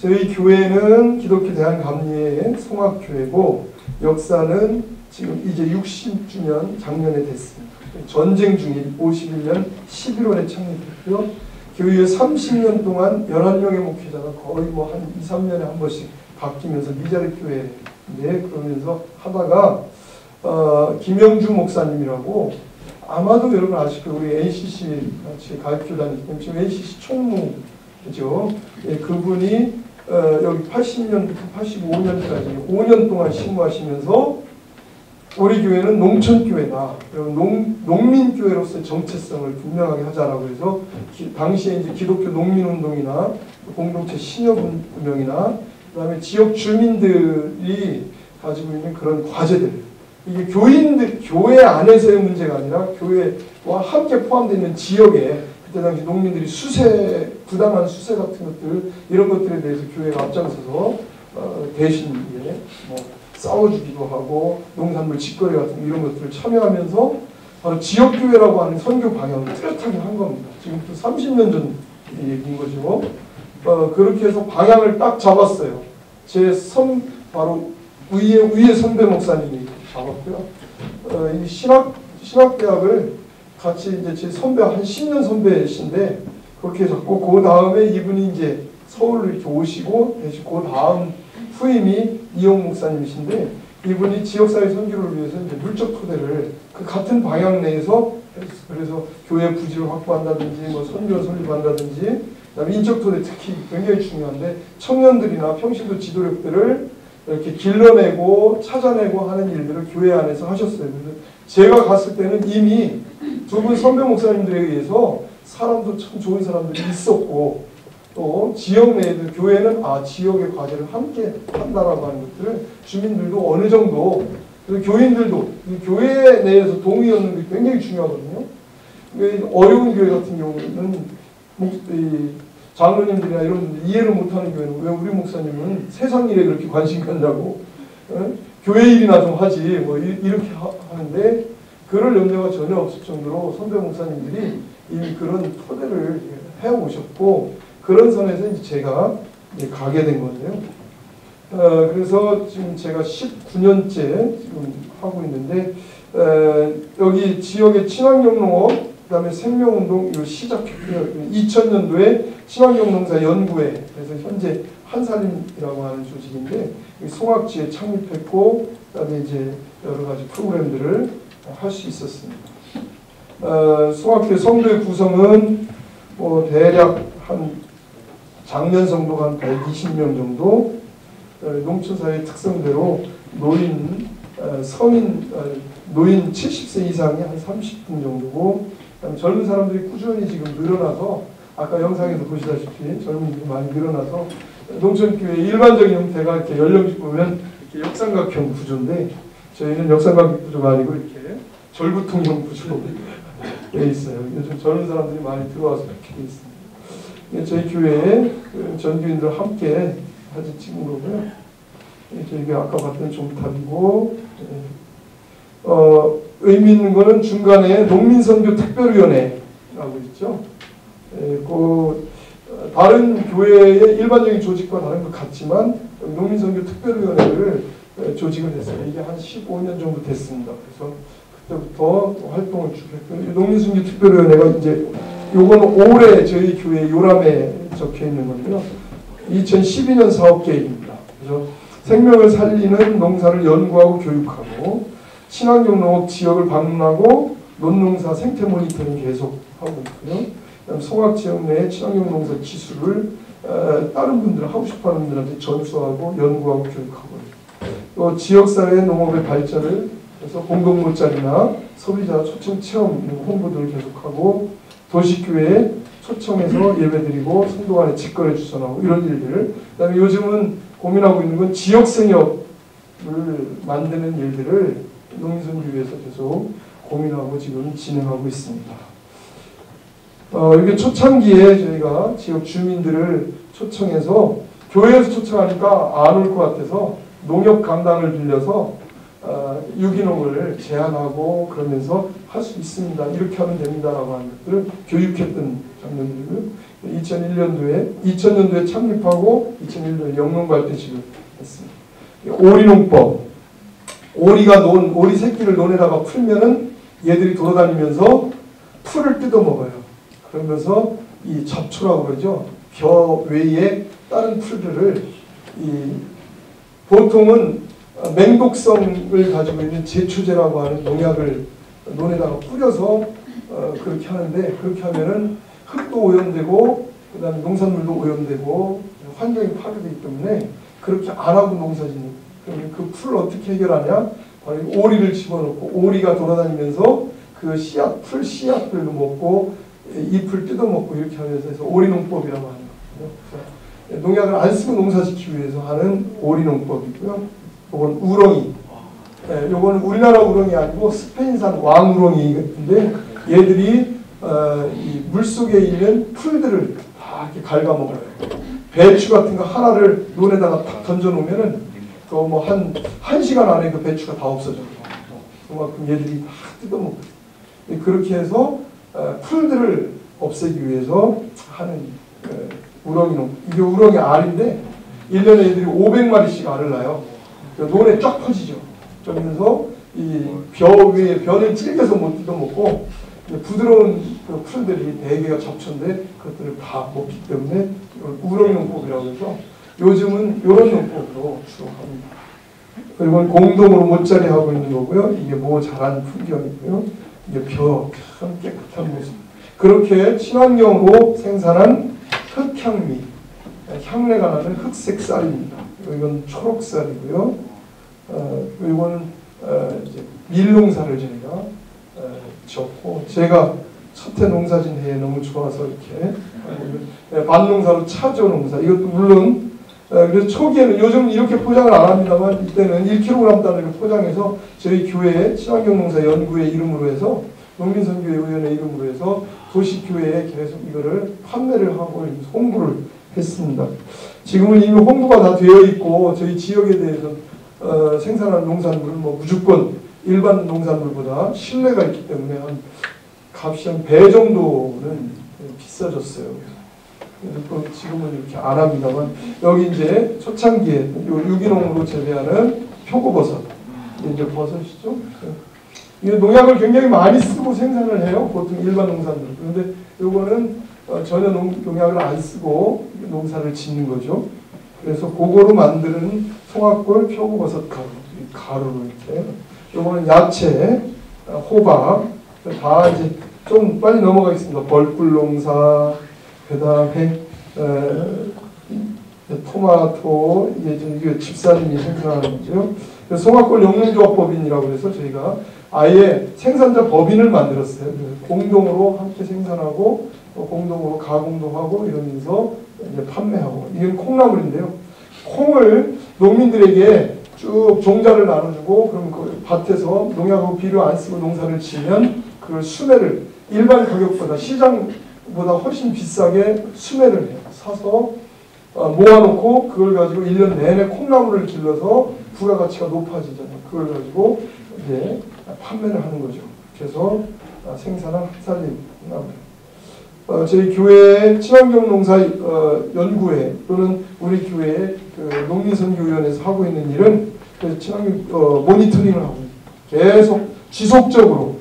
저희 교회는 기독교 대한감리회 송악교회고, 역사는 지금 이제 60주년 작년에 됐습니다. 전쟁 중인 51년 11월에 창립했고요. 교회 30년 동안 11명의 목회자가 거의 뭐 한 2, 3년에 한 번씩 바뀌면서 미자립 교회인데, 그러면서 하다가 김영주 목사님이라고, 아마도 여러분 아실 거예요. 우리 NCC 같이 가르쳐 다니기 때문에 지금 NCC 총무죠. 예, 그분이 여기 80년부터 85년까지 5년 동안 신무하시면서 우리 교회는 농촌교회다. 농민교회로서의 정체성을 분명하게 하자라고 해서 당시에 이제 기독교 농민운동이나 공동체 신협운동이나 그다음에 지역 주민들이 가지고 있는 그런 과제들, 이게 교인들, 교회 안에서의 문제가 아니라 교회와 함께 포함되어 있는 지역에 그때 당시 농민들이 부당한 수세 같은 것들, 이런 것들에 대해서 교회가 앞장서서 대신 뭐 싸워주기도 하고 농산물 직거래 같은 이런 것들을 참여하면서 바로 지역교회라고 하는 선교 방향을 뚜렷하게 한 겁니다. 지금부터 30년 전 얘기인 거죠. 그렇게 해서 방향을 딱 잡았어요. 바로 위에 선배 목사님이 잡았고요. 이 신학대학을 같이 이제 제 선배, 한 10년 선배이신데, 그렇게 잡고, 그 다음에 이분이 이제 서울로 이렇게 오시고, 대신 그 다음 후임이 이용 목사님이신데, 이분이 지역사회 선교를 위해서 이제 물적 토대를 그 같은 방향 내에서, 그래서 교회 부지를 확보한다든지, 뭐 선교 설립한다든지, 그다음에 인적 토대 특히 굉장히 중요한데, 청년들이나 평신도 지도력들을 이렇게 길러내고 찾아내고 하는 일들을 교회 안에서 하셨어요. 그래서 제가 갔을 때는 이미 두 분 선배 목사님들에 의해서 사람도 참 좋은 사람들이 있었고, 또 지역 내에도 교회는 지역의 과제를 함께 한다라고 하는 것들을 주민들도 어느 정도, 그리고 교인들도 교회 내에서 동의 얻는 게 굉장히 중요하거든요. 어려운 교회 같은 경우는 장로님들이나 이런 분들 이해를 못하는 교회는 왜 우리 목사님은 세상 일에 그렇게 관심 갖냐고, 교회 일이나 좀 하지 뭐 이렇게 하는데, 그럴 염려가 전혀 없을 정도로 선배 목사님들이 이미 그런 토대를 해오셨고, 그런 선에서 이제 제가 이제 가게 된 건데요. 그래서 지금 제가 19년째 지금 하고 있는데, 여기 지역의 친환경농업, 그 다음에 생명운동 이거 시작했고요. 2000년도에 친환경농사 연구회, 그래서 현재 한살림이라고 하는 조직인데, 송악지에 창립했고, 그 다음에 이제 여러 가지 프로그램들을 할 수 있었습니다. 송악교회 성도의 구성은 뭐 대략 한 작년 성도가 한 120명 정도, 농촌사회 특성대로 노인 성인 노인 70세 이상이 한 30분 정도고, 그다음에 젊은 사람들이 꾸준히 지금 늘어나서 아까 영상에서 보시다시피 젊은 분들이 많이 늘어나서 농촌교회 일반적인 형태가 이렇게 연령집 보면 이렇게 역삼각형 구조인데 저희는 역삼각형 구조가 아니고 이렇게 절구통형 구조로 되어 있어요. 요즘 젊은 사람들이 많이 들어와서 이렇게 되어 있습니다. 저희 교회에 그 전교인들 함께 사진 찍은 거고요. 저희가 아까 봤던 종탑이고, 의미 있는 거는 중간에 농민선교 특별위원회라고 있죠. 그 다른 교회의 일반적인 조직과 다른 것 같지만 농민선교 특별위원회를 조직을 했어요. 이게 한 15년 정도 됐습니다. 그래서 그때부터 활동을 쭉 했고요. 농민선교 특별위원회가 이제 요거는 올해 저희 교회 요람에 적혀 있는 건데요. 2012년 사업 계획입니다. 그래서 생명을 살리는 농사를 연구하고 교육하고 친환경 농업 지역을 방문하고 논농사 생태 모니터링 계속 하고 있고요. 송악 지역 내에 친환경 농사 기술을 다른 분들 하고 싶어하는 분들한테 전수하고 연구하고 교육하고 또 지역사회 농업의 발전을 그래서 공동몰자리나 소비자 초청 체험 홍보들을 계속하고 도시교회에 초청해서 예배드리고 성도 간에 직거래 주선하고 이런 일들. 그다음에 요즘은 고민하고 있는 건 지역생협을 만드는 일들을 농민선교회에서 계속 고민하고 지금 진행하고 있습니다. 이게 초창기에 저희가 지역 주민들을 초청해서 교회에서 초청하니까 안 올 것 같아서 농협 강당을 빌려서 유기농을 제안하고 그러면서 할 수 있습니다. 이렇게 하면 됩니다라고 하는 것들을 교육했던 장면들이고요. 2000년도에 창립하고 2001년도에 영농갈 지금 했습니다. 오리농법. 오리 새끼를 논에다가 풀면은 얘들이 돌아다니면서 풀을 뜯어먹어요. 그러면서 이 잡초라고 그러죠. 벼 외에 다른 풀들을 보통은 맹독성을 가지고 있는 제초제라고 하는 농약을 논에다가 뿌려서 그렇게 하는데 그렇게 하면은 흙도 오염되고 그다음에 농산물도 오염되고 환경이 파괴되기 때문에 그렇게 안 하고 농사 짓는 그러면 그 풀을 어떻게 해결하냐? 바로 오리를 집어넣고 오리가 돌아다니면서 그 씨앗, 풀 씨앗들도 먹고 잎을 뜯어먹고 이렇게 하면서 해서 오리농법이라고 하는 거거든요. 농약을 안 쓰고 농사짓기 위해서 하는 오리농법이고요. 이건 우렁이. 요거는 우리나라 우렁이 아니고 스페인산 왕우렁이인데 얘들이 이 물속에 있는 풀들을 다 이렇게 갉아먹어요. 배추 같은 거 하나를 논에다가 탁 던져놓으면은 그 뭐 한 시간 안에 그 배추가 다 없어져요. 그만큼 얘들이 다 뜯어먹어요. 그렇게 해서 풀들을 없애기 위해서 하는 우렁이농. 이게 우렁이 알인데 1년에 얘들이 500마리씩 알을 낳아요. 논에 쫙 퍼지죠. 그러면서 이 벼 위에 벼는 질겨서 못 뜯어먹고 부드러운 그 풀들이 대개가 잡초인데 그것들을 다 먹기 때문에 우렁농법이라고 해서 요즘은 이런 농법으로 주로 합니다. 그리고 공동으로 못자리 하고 있는 거고요. 이게 모 자란 풍경이고요. 이게 벼 참 깨끗한 모습. 그렇게 친환경으로 생산한 흑향미, 향내가 나는 흑색 쌀입니다. 이건 초록 쌀이고요. 이거는 이제 밀농사를 저희가 지었고 제가 첫해 농사진 해에 너무 좋아서 이렇게 반농사로 차조 농사. 이것도 물론 그래서 초기에는 요즘 이렇게 포장을 안 합니다만 이때는 1kg 단위로 포장해서 저희 교회 친환경농사 연구회 이름으로 해서 농민선교회의원회 이름으로 해서 도시교회에 계속 이거를 판매를 하고 홍보를 했습니다. 지금은 이미 홍보가 다 되어 있고 저희 지역에 대해서 생산하는 농산물은 뭐 무조건 일반 농산물보다 신뢰가 있기 때문에 값이 한 배 정도는 비싸졌어요. 그래서 지금은 이렇게 안 합니다만 여기 이제 초창기에 유기농으로 재배하는 표고버섯 이제 버섯이죠. 이게 농약을 굉장히 많이 쓰고 생산을 해요. 보통 일반 농산들. 그런데 요거는 전혀 농약을 안 쓰고 농사를 짓는 거죠. 그래서 그거로 만드는 송악골 표고버섯 가루로 이렇게. 요거는 야채, 호박 다 이제 좀 빨리 넘어가겠습니다. 벌꿀 농사, 그 다음에 토마토 이게 집사님이 생산하는 거죠. 송악골 영농조합법인이라고 해서 저희가 아예 생산자 법인을 만들었어요. 공동으로 함께 생산하고 공동으로 가공도 하고 이러면서 이제 판매하고. 이건 콩나물인데요. 콩을 농민들에게 쭉 종자를 나눠주고 그럼 그 밭에서 농약하고 비료 안 쓰고 농사를 지면 그 수매를 일반 가격보다 시장보다 훨씬 비싸게 수매를 해요. 사서 모아놓고 그걸 가지고 1년 내내 콩나물을 길러서 부가가치가 높아지잖아요. 그걸 가지고 이제 판매를 하는 거죠. 그래서 생산한 흑살림 콩나물. 저희 교회 친환경 농사 연구회 또는 우리 교회 그 농민선교위원회에서 하고 있는 일은 친환경 모니터링을 하고 계속 지속적으로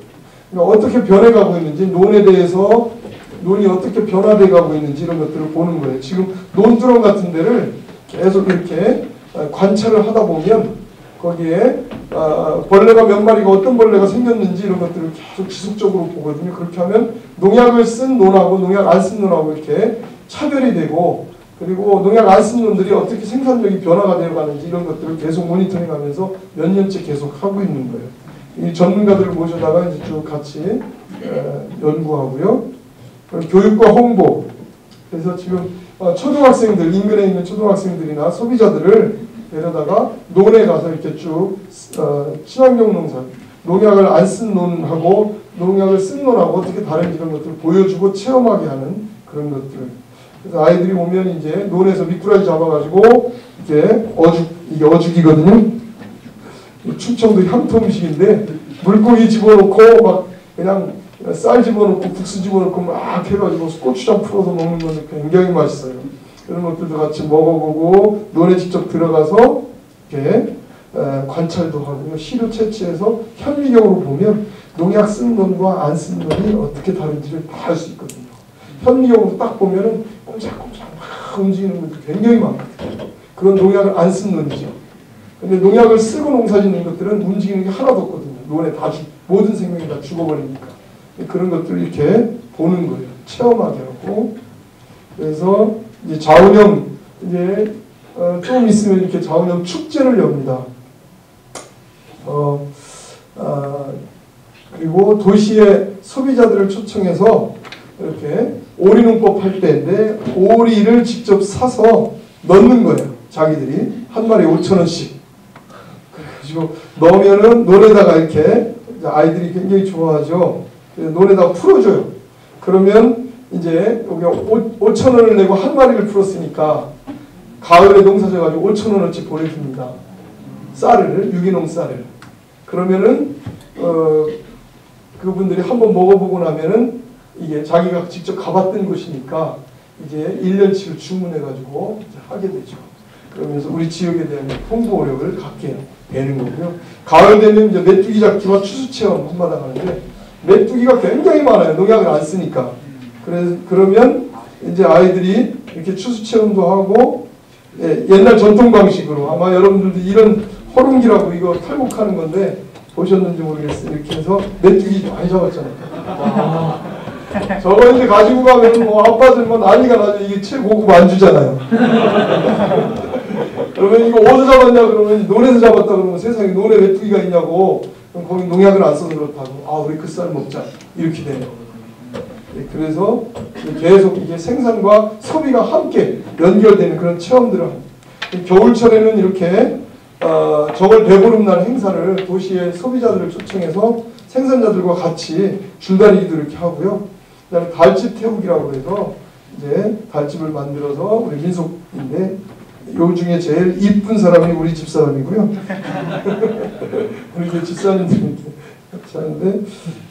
그러니까 어떻게 변해가고 있는지 논에 대해서 논이 어떻게 변화돼 가고 있는지 이런 것들을 보는 거예요. 지금 논두렁 같은 데를 계속 이렇게 관찰을 하다 보면 거기에 벌레가 몇 마리가 어떤 벌레가 생겼는지 이런 것들을 계속 지속적으로 보거든요. 그렇게 하면 농약을 쓴 논하고 농약 안 쓴 논하고 이렇게 차별이 되고 그리고 농약 안 쓴 논들이 어떻게 생산력이 변화가 되어 가는지 이런 것들을 계속 모니터링하면서 몇 년째 계속 하고 있는 거예요. 이 전문가들을 모셔다가 이제 쭉 같이 연구하고요. 교육과 홍보. 그래서 지금 초등학생들, 인근에 있는 초등학생들이나 소비자들을 데려다가 논에 가서 이렇게 쭉 친환경 농사, 농약을 안 쓴 논하고 농약을 쓴 논하고 어떻게 다른지 이런 것들을 보여주고 체험하게 하는 그런 것들. 그래서 아이들이 오면 이제 논에서 미꾸라지 잡아가지고 이게 이게 어죽이거든요. 충청도 향토 음식인데 물고기 집어넣고 막 그냥 쌀 집어넣고 국수 집어넣고 막 해가지고 고추장 풀어서 먹는 건 굉장히 맛있어요. 그런 것들도 같이 먹어보고 논에 직접 들어가서 이렇게 관찰도 하고요. 시료 채취해서 현미경으로 보면 농약 쓴 논과 안 쓴 논이 어떻게 다른지를 다 알 수 있거든요. 현미경으로 딱 보면은 꼼짝꼼짝 막 움직이는 것도 굉장히 많거든요. 그건 농약을 안 쓴 논이죠. 근데 농약을 쓰고 농사 짓는 것들은 움직이는 게 하나도 없거든요. 논에 다 모든 생명이 다 죽어버리니까. 그런 것들을 이렇게 보는 거예요. 체험하게 하고. 그래서 이제 자운형, 이제 좀 있으면 이렇게 자운형 축제를 엽니다. 그리고 도시의 소비자들을 초청해서 이렇게 오리농법 할 때인데 오리를 직접 사서 넣는 거예요. 자기들이 한 마리에 5,000원씩. 그래가지고 넣으면은 논에다가 이렇게 아이들이 굉장히 좋아하죠. 논에다가 풀어줘요. 그러면 이제 여기 5,000원을 내고 한 마리를 풀었으니까 가을에 농사 져가지고 5,000원어치 보내줍니다. 쌀을, 유기농 쌀을. 그러면은 그분들이 한번 먹어보고 나면은 이게 자기가 직접 가봤던 곳이니까 이제 1년치를 주문해가지고 이제 하게 되죠. 그러면서 우리 지역에 대한 홍보력을 갖게 되는 거고요. 가을 되면 이제 메뚜기 잡기와 추수 체험 한마당 하는데 메뚜기가 굉장히 많아요. 농약을 안 쓰니까. 그러면 이제 아이들이 이렇게 추수 체험도 하고 옛날 전통 방식으로 아마 여러분들도 이런 호롱기라고 이거 탈곡하는 건데 보셨는지 모르겠어요. 이렇게 해서 메뚜기 많이 잡았잖아요. 저거 이제 가지고 가면 뭐 아빠들 뭐 난리가 나죠. 이게 최고급 안주잖아요. 그러면 이거 어디서 잡았냐 그러면 논에서 잡았다 그러면 세상에 논에 메뚜기가 있냐고. 그럼 거기 농약을 안 써서 그렇다고. 아 우리 그 쌀 먹자. 이렇게 돼요. 그래서 계속 이게 생산과 소비가 함께 연결되는 그런 체험들을 합니다. 겨울철에는 이렇게 정월 대보름날 행사를 도시의 소비자들을 초청해서 생산자들과 같이 줄다리기도 이렇게 하고요. 그다음에 달집 태우기라고 해서 이제 달집을 만들어서 우리 민속인데 요 중에 제일 이쁜 사람이 우리 집사람이고요. 우리 집사님들이 같이 하는데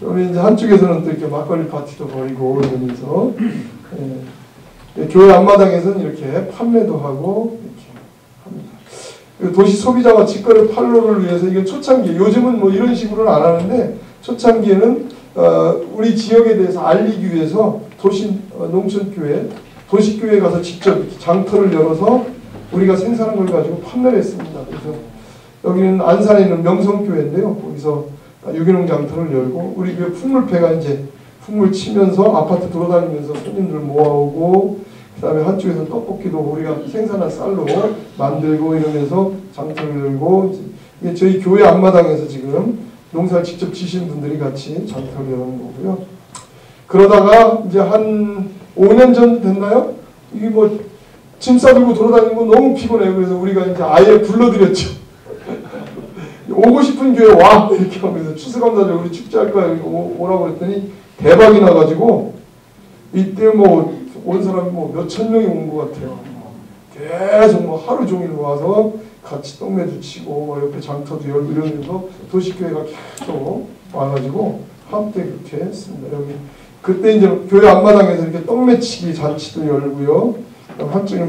우리 이제 한쪽에서는 또 이렇게 막걸리 파티도 벌이고 이러면서 교회 앞마당에서는 이렇게 판매도 하고 이렇게 합니다. 도시 소비자와 직거래 판로를 위해서 이게 초창기 요즘은 뭐 이런 식으로는 안 하는데 초창기에는 우리 지역에 대해서 알리기 위해서 도시 농촌교회 도시교회에 가서 직접 이렇게 장터를 열어서 우리가 생산한 걸 가지고 판매를 했습니다. 그래서 여기는 안산에 있는 명성교회인데요. 거기서 유기농 장터를 열고 우리 교회 풍물패가 이제 풍물 치면서 아파트 돌아다니면서 손님들 모아오고 그다음에 한쪽에서 떡볶이도 우리가 생산한 쌀로 만들고 이러면서 장터를 열고 이게 저희 교회 앞마당에서 지금 농사를 직접 지신 분들이 같이 장터를 여는 거고요. 그러다가 이제 한 5년 전 됐나요? 이게 뭐 짐 싸들고 돌아다니는 거 너무 피곤해요. 그래서 우리가 이제 아예 불러드렸죠. 오고 싶은 교회 와! 이렇게 하면서 추수감사절 우리 축제할 거야. 오라고 그랬더니 대박이 나가지고 이때 뭐 온 사람이 뭐 몇천 명이 온 것 같아요. 계속 뭐 하루 종일 와서 같이 떡매주 치고 뭐 옆에 장터도 열고 이러면서 도시교회가 계속 와가지고 함께 그렇게 했습니다. 여기 그때 이제 교회 앞마당에서 이렇게 떡매치기 잔치도 열고요. 한쪽에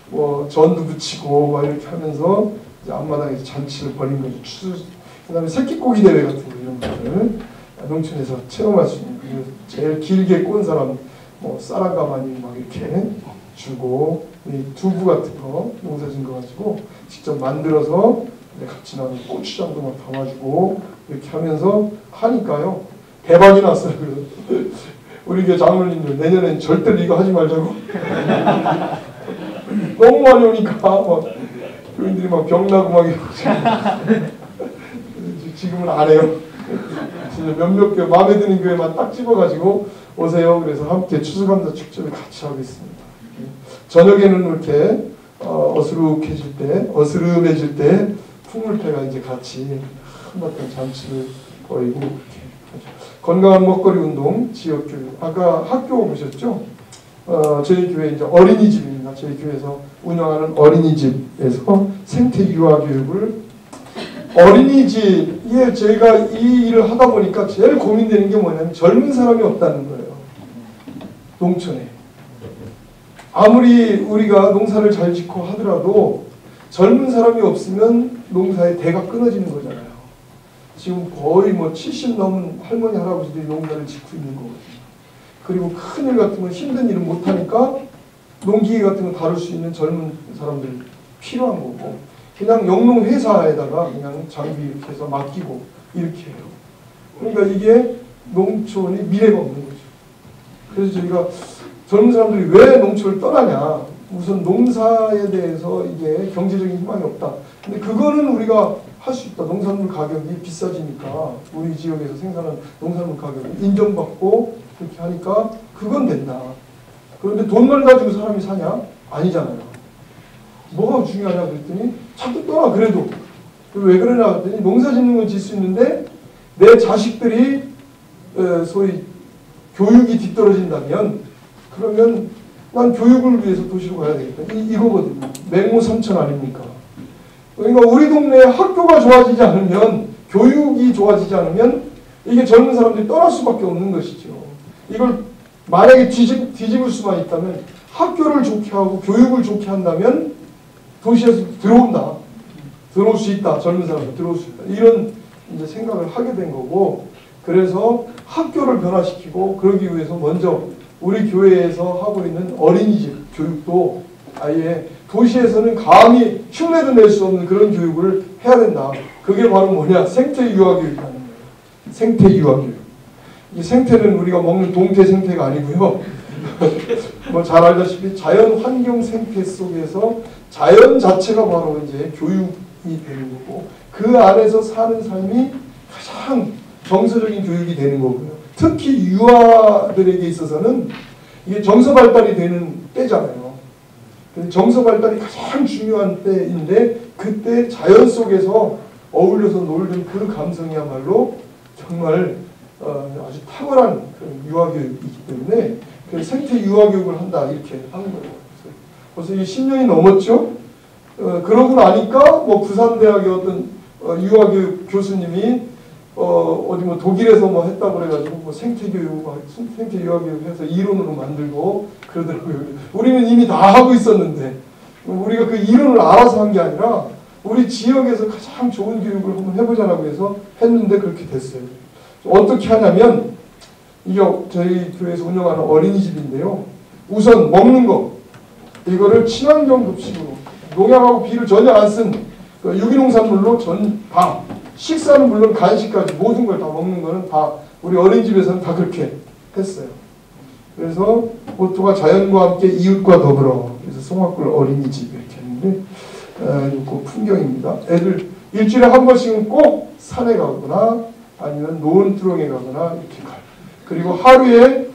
뭐 전도 붙이고 막 이렇게 하면서 이제 앞마당에서 잔치를 벌인 거죠. 그다음에 새끼고기 대회 같은 거 이런 것들 농촌에서 체험할 수 있는 제일 길게 꼰 사람 뭐 쌀한가마니 막 이렇게 주고 이 두부 같은 거 농사진 거 가지고 직접 만들어서 같이 나는 고추장도 막 담아주고 이렇게 하면서 하니까요 대박이 났어요. 그래서 우리 교회 장로님들 내년엔 절대 이거 하지 말자고 너무 많이 오니까 막 교인들이 막 병나고 막 지금은 안 해요. 진짜 몇몇 교회 마음에 드는 교회만 딱 집어가지고 오세요. 그래서 함께 추수감사 축제를 같이 하고 있습니다. 저녁에는 이렇게 어스름해질 때 풍물패가 이제 같이 한바탕 잔치를 벌이고 이렇게 건강한 먹거리 운동 지역교육 아까 학교 보셨죠? 저희 교회 이제 어린이집입니다. 저희 교회에서 운영하는 어린이집에서 생태 유아 교육을 어린이집에 저희가 이 일을 하다 보니까 제일 고민되는 게 뭐냐면 젊은 사람이 없다는 거예요. 농촌에. 아무리 우리가 농사를 잘 짓고 하더라도 젊은 사람이 없으면 농사의 대가 끊어지는 거잖아요. 지금 거의 뭐 70 넘은 할머니 할아버지들이 농사를 짓고 있는 거거든요. 그리고 큰일 같은 건 힘든 일을 못하니까 농기계 같은 거 다룰 수 있는 젊은 사람들 필요한 거고 그냥 영농 회사에다가 그냥 장비 이렇게 해서 맡기고 이렇게 해요. 그러니까 이게 농촌이 미래가 없는 거죠. 그래서 저희가 젊은 사람들이 왜 농촌을 떠나냐. 우선 농사에 대해서 이게 경제적인 희망이 없다. 근데 그거는 우리가 할 수 있다. 농산물 가격이 비싸지니까 우리 지역에서 생산한 농산물 가격을 인정받고 그렇게 하니까 그건 된다. 그런데 돈만 가지고 사람이 사냐? 아니잖아요. 뭐가 중요하냐 그랬더니 자꾸 떠나 그래도. 왜 그러냐 그랬더니 농사 짓는 건 짓 수 있는데 내 자식들이 소위 교육이 뒤떨어진다면 그러면 난 교육을 위해서 도시로 가야 되겠다. 이거거든요. 맹모 삼천 아닙니까? 그러니까 우리 동네에 학교가 좋아지지 않으면 교육이 좋아지지 않으면 이게 젊은 사람들이 떠날 수밖에 없는 것이죠. 이걸 만약에 뒤집을 수만 있다면 학교를 좋게 하고 교육을 좋게 한다면 도시에서 들어온다. 들어올 수 있다. 젊은 사람들 들어올 수 있다. 이런 이제 생각을 하게 된 거고 그래서 학교를 변화시키고 그러기 위해서 먼저 우리 교회에서 하고 있는 어린이집 교육도 아예 도시에서는 감히 흉내도 낼 수 없는 그런 교육을 해야 된다. 그게 바로 뭐냐? 생태 유아 교육이라는 거예요. 생태 유아 교육. 이 생태는 우리가 먹는 동태 생태가 아니고요. 뭐 잘 알다시피 자연 환경 생태 속에서 자연 자체가 바로 이제 교육이 되는 거고 그 안에서 사는 삶이 가장 정서적인 교육이 되는 거고요. 특히 유아들에게 있어서는 이게 정서 발달이 되는 때잖아요. 정서 발달이 가장 중요한 때인데 그때 자연 속에서 어울려서 놀던 그 감성이야말로 정말 아주 탁월한 그런 유아교육이기 때문에 그래서 생태 유아교육을 한다 이렇게 하는 거예요. 벌써 이게 10년이 넘었죠. 그러고 나니까 뭐 부산대학의 어떤 유아교육 교수님이 어디 뭐 독일에서 뭐 했다고 그래가지고 뭐 생태교육, 생태 유아교육 해서 이론으로 만들고 그러더라고요. 우리는 이미 다 하고 있었는데 우리가 그 이론을 알아서 한 게 아니라 우리 지역에서 가장 좋은 교육을 한번 해보자라고 해서 했는데 그렇게 됐어요. 어떻게 하냐면 이게 저희 교회에서 운영하는 어린이집인데요. 우선 먹는 거 이거를 친환경 급식으로 농약하고 비를 전혀 안 쓴 유기농산물로 다 식사는 물론 간식까지 모든 걸 다 먹는 거는 다 우리 어린이집에서는 다 그렇게 했어요. 그래서 모토가 자연과 함께 이웃과 더불어 그래서 송악굴 어린이집 이렇게 했는데 이거 풍경입니다. 애들 일주일에 한 번씩은 꼭 산에 가거나 아니면 논두렁에 가거나 이렇게 가요. 그리고 하루에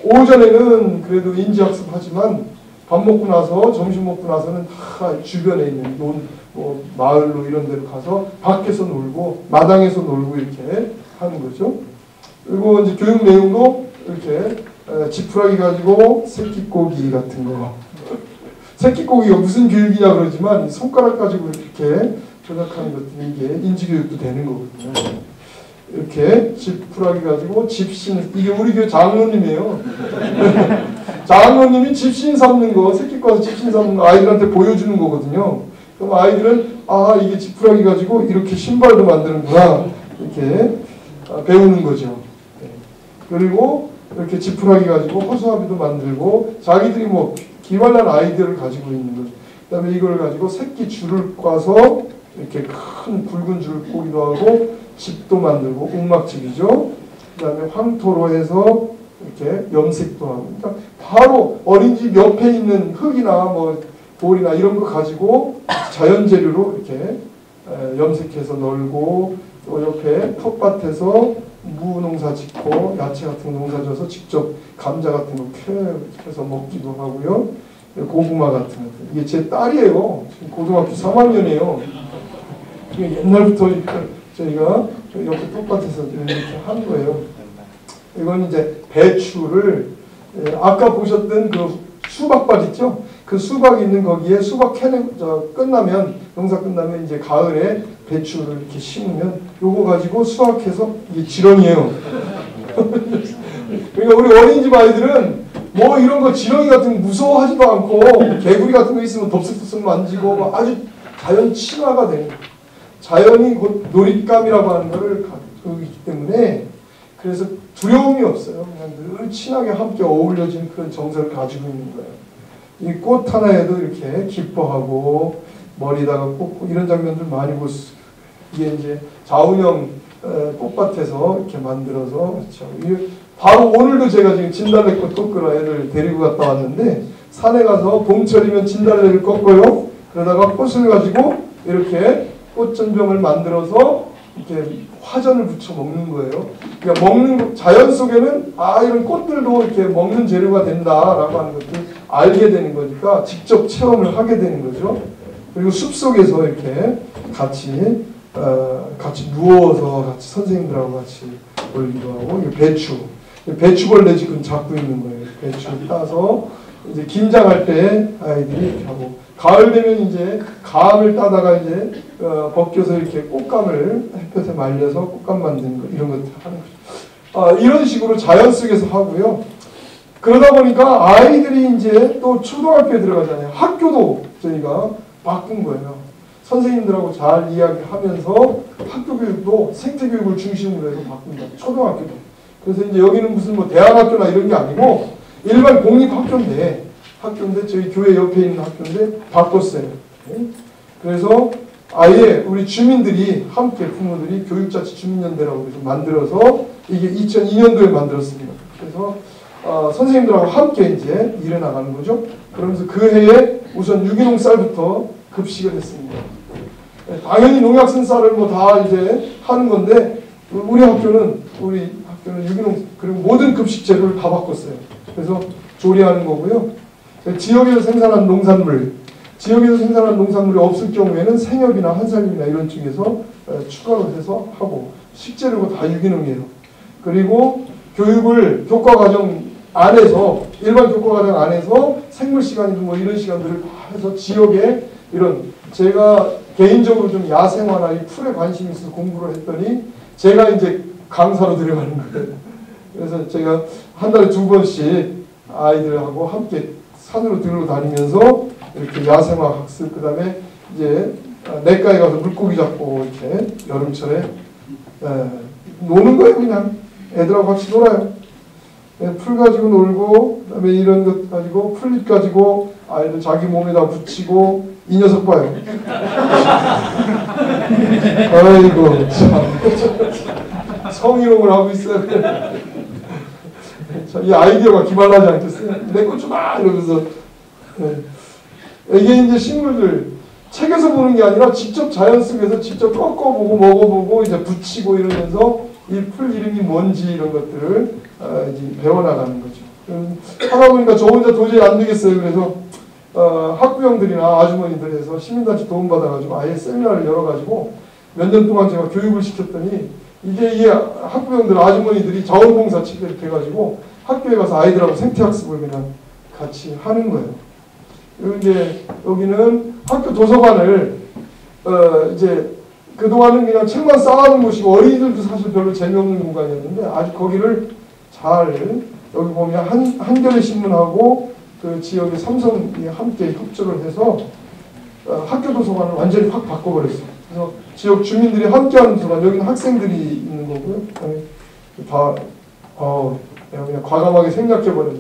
오전에는 그래도 인지학습하지만 밥 먹고 나서 점심 먹고 나서는 다 주변에 있는 뭐 마을로 이런 데로 가서 밖에서 놀고 마당에서 놀고 이렇게 하는 거죠. 그리고 이제 교육 내용도 이렇게 지푸라기 가지고 새끼꼬기 같은 거. 새끼꼬기가 무슨 교육이냐 그러지만 손가락 가지고 이렇게 조작하는 것들이 이게 인지교육도 되는 거거든요. 이렇게 지푸라기 가지고 집신, 이게 우리 교회 장로님이에요. 장로님이 집신 삼는 거, 새끼 꺼서 집신 삼는 거 아이들한테 보여주는 거거든요. 그럼 아이들은 이게 지푸라기 가지고 이렇게 신발도 만드는구나 이렇게 배우는 거죠. 그리고 이렇게 지푸라기 가지고 허수아비도 만들고 자기들이 뭐 기발난 아이디어를 가지고 있는 거죠. 그 다음에 이걸 가지고 새끼 줄을 꽈서 이렇게 큰 굵은 줄을 꼬기도 하고 집도 만들고 옥막집이죠. 그 다음에 황토로 해서 이렇게 염색도 하고. 그러니까 바로 어린이집 옆에 있는 흙이나 뭐 돌이나 이런 거 가지고 자연 재료로 이렇게 염색해서 널고, 또 옆에 텃밭에서 무농사 짓고 야채 같은 거 농사 져서 직접 감자 같은 거 캐서 먹기도 하고요. 고구마 같은 거. 이게 제 딸이에요. 지금 고등학교 3학년이에요. 옛날부터 저희가 옆에 텃밭에서 이렇게 한 거예요. 이건 이제 배추를 아까 보셨던 그 수박밭 있죠? 그 수박이 있는 거기에 수박 끝나면 농사 끝나면 이제 가을에 배추를 이렇게 심으면 요거 가지고 수확해서 이게 지렁이에요. 그러니까 우리 어린이집 아이들은 뭐 이런 거 지렁이 같은 거 무서워하지도 않고 개구리 같은 거 있으면 덥석덥석 만지고 아주 자연 친화가 되는 거예요. 자연이 곧 놀잇감이라고 하는 것을 갖고 있기 때문에 그래서 두려움이 없어요. 그냥 늘 친하게 함께 어울려진 그런 정서를 가지고 있는 거예요. 이 꽃 하나에도 이렇게 기뻐하고 머리다가 꽂고 이런 장면들 많이 볼 수 있어요. 이게 이제 자운형 꽃밭에서 이렇게 만들어서 그렇죠. 바로 오늘도 제가 지금 진달래꽃 꺾으러 애를 데리고 갔다 왔는데 산에 가서 봄철이면 진달래를 꺾어요. 그러다가 꽃을 가지고 이렇게 꽃전병을 만들어서 이렇게 화전을 붙여 먹는 거예요. 그러니까 자연 속에는 이런 꽃들도 이렇게 먹는 재료가 된다라고 하는 것을 알게 되는 거니까 직접 체험을 하게 되는 거죠. 그리고 숲 속에서 이렇게 같이 누워서 같이 선생님들하고 같이 놀기도 하고, 배추벌레 지금 잡고 있는 거예요. 배추 따서 이제 김장할 때 아이들이 이렇게 하고, 가을 되면 이제 감을 따다가 이제 벗겨서 이렇게 꽃감을 햇볕에 말려서 꽃감 만드는 거, 이런 것들 하는 거죠. 이런 식으로 자연 속에서 하고요. 그러다 보니까 아이들이 이제 또 초등학교에 들어가잖아요. 학교도 저희가 바꾼 거예요. 선생님들하고 잘 이야기하면서 학교 교육도 생태 교육을 중심으로 해서 바꾼다. 초등학교도. 그래서 이제 여기는 무슨 뭐 대학학교나 이런 게 아니고 일반 공립학교인데 저희 교회 옆에 있는 학교인데 바꿨어요. 그래서 아예 우리 주민들이 함께 부모들이 교육자치 주민연대라고 해서 만들어서 이게 2002년도에 만들었습니다. 그래서 선생님들하고 함께 이제 일해 나가는 거죠. 그러면서 그 해에 우선 유기농 쌀부터 급식을 했습니다. 당연히 농약 쓴 쌀을 뭐 다 이제 하는 건데 우리 학교는 유기농 그리고 모든 급식 재료를 다 바꿨어요. 그래서 조리하는 거고요. 지역에서 생산한 농산물이 없을 경우에는 생협이나 한살림이나 이런 쪽에서 추가로 해서 하고, 식재료가 다 유기농이에요. 그리고 교육을 교과과정 안에서, 일반 교과과정 안에서 생물 시간이든 뭐 이런 시간들을 다 해서 지역에 제가 개인적으로 좀 야생화나 이 풀에 관심이 있어서 공부를 했더니 제가 이제 강사로 들어가는 거예요. 그래서 제가 한 달에 2번씩 아이들하고 함께 산으로 들고 다니면서 이렇게 야생화 학습, 그 다음에 이제 냇가에 가서 물고기 잡고 이렇게 여름철에 노는 거예요. 그냥 애들하고 같이 놀아요. 풀 가지고 놀고, 그 다음에 이런 것 가지고 풀잎 가지고 아이들 자기 몸에다 붙이고, 이 녀석 봐요. 아이고 참 성희롱을 하고 있어요. 이 아이디어가 기발하지 않겠어요? 내 것 좀 봐! 이러면서. 이게 이제 식물들, 책에서 보는 게 아니라 직접 자연 속에서 직접 꺾어보고 먹어보고 이제 붙이고 이러면서 이 풀 이름이 뭔지 이런 것들을 이제 배워나가는 거죠. 하다 보니까 저 혼자 도저히 안 되겠어요. 그래서 학부형들이나 아주머니들에서 시민단체 도움받아가지고 아예 세미나를 열어가지고 몇 년 동안 제가 교육을 시켰더니 이제 이 학부형들 아주머니들이 자원봉사 측에 돼가지고 학교에 가서 아이들하고 생태학습을 그냥 같이 하는 거예요. 이제 여기는 학교 도서관을 이제 그동안은 그냥 책만 쌓아놓은 곳이고 어린이들도 사실 별로 재미없는 공간이었는데 아주 거기를 잘 여기 보면 한겨레 신문하고 그 지역의 삼성이 함께 협조를 해서 학교 도서관을 완전히 확 바꿔버렸어요. 그래서 지역 주민들이 함께하는 도서관, 여기는 학생들이 있는 거고요. 다 내가 그냥 과감하게 생략해버렸네.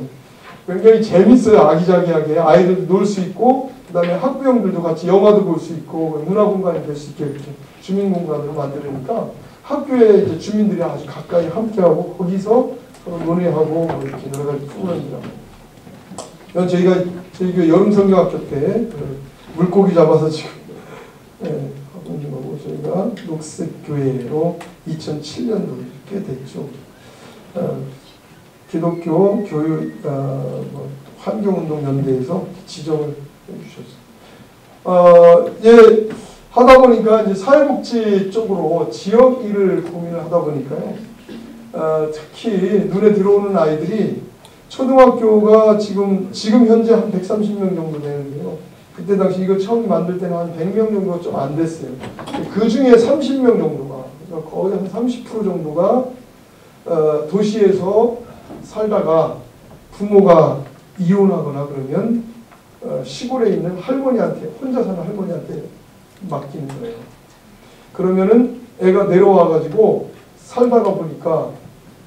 굉장히 재밌어요. 아기자기하게 아이들 놀 수 있고 그 다음에 학부형들도 같이 영화도 볼 수 있고 문화공간이 될 수 있게 이렇게 주민공간으로 만들으니까 학교에 이제 주민들이 아주 가까이 함께하고 거기서 서로 논의하고 이렇게 여러 가지 프로그램이라고. 저희가 저희 교회 여름성경학교 때 물고기 잡아서 지금 하고 있는 거고 저희가 녹색교회로 2007년도 꽤 됐죠. 기독교 교육 환경운동연대에서 지정을 해주셨어요. 예, 하다 보니까 이제 사회복지 쪽으로 지역 일을 고민을 하다 보니까요. 특히 눈에 들어오는 아이들이 초등학교가 지금 현재 한 130명 정도 되는데요. 그때 당시 이거 처음 만들 때는 한 100명 정도가 좀 안 됐어요. 그 중에 30명 정도가 그러니까 거의 한 30% 정도가 도시에서 살다가 부모가 이혼하거나 그러면 시골에 있는 할머니한테 혼자 사는 할머니한테 맡기는 거예요. 그러면은 애가 내려와가지고 살다가 보니까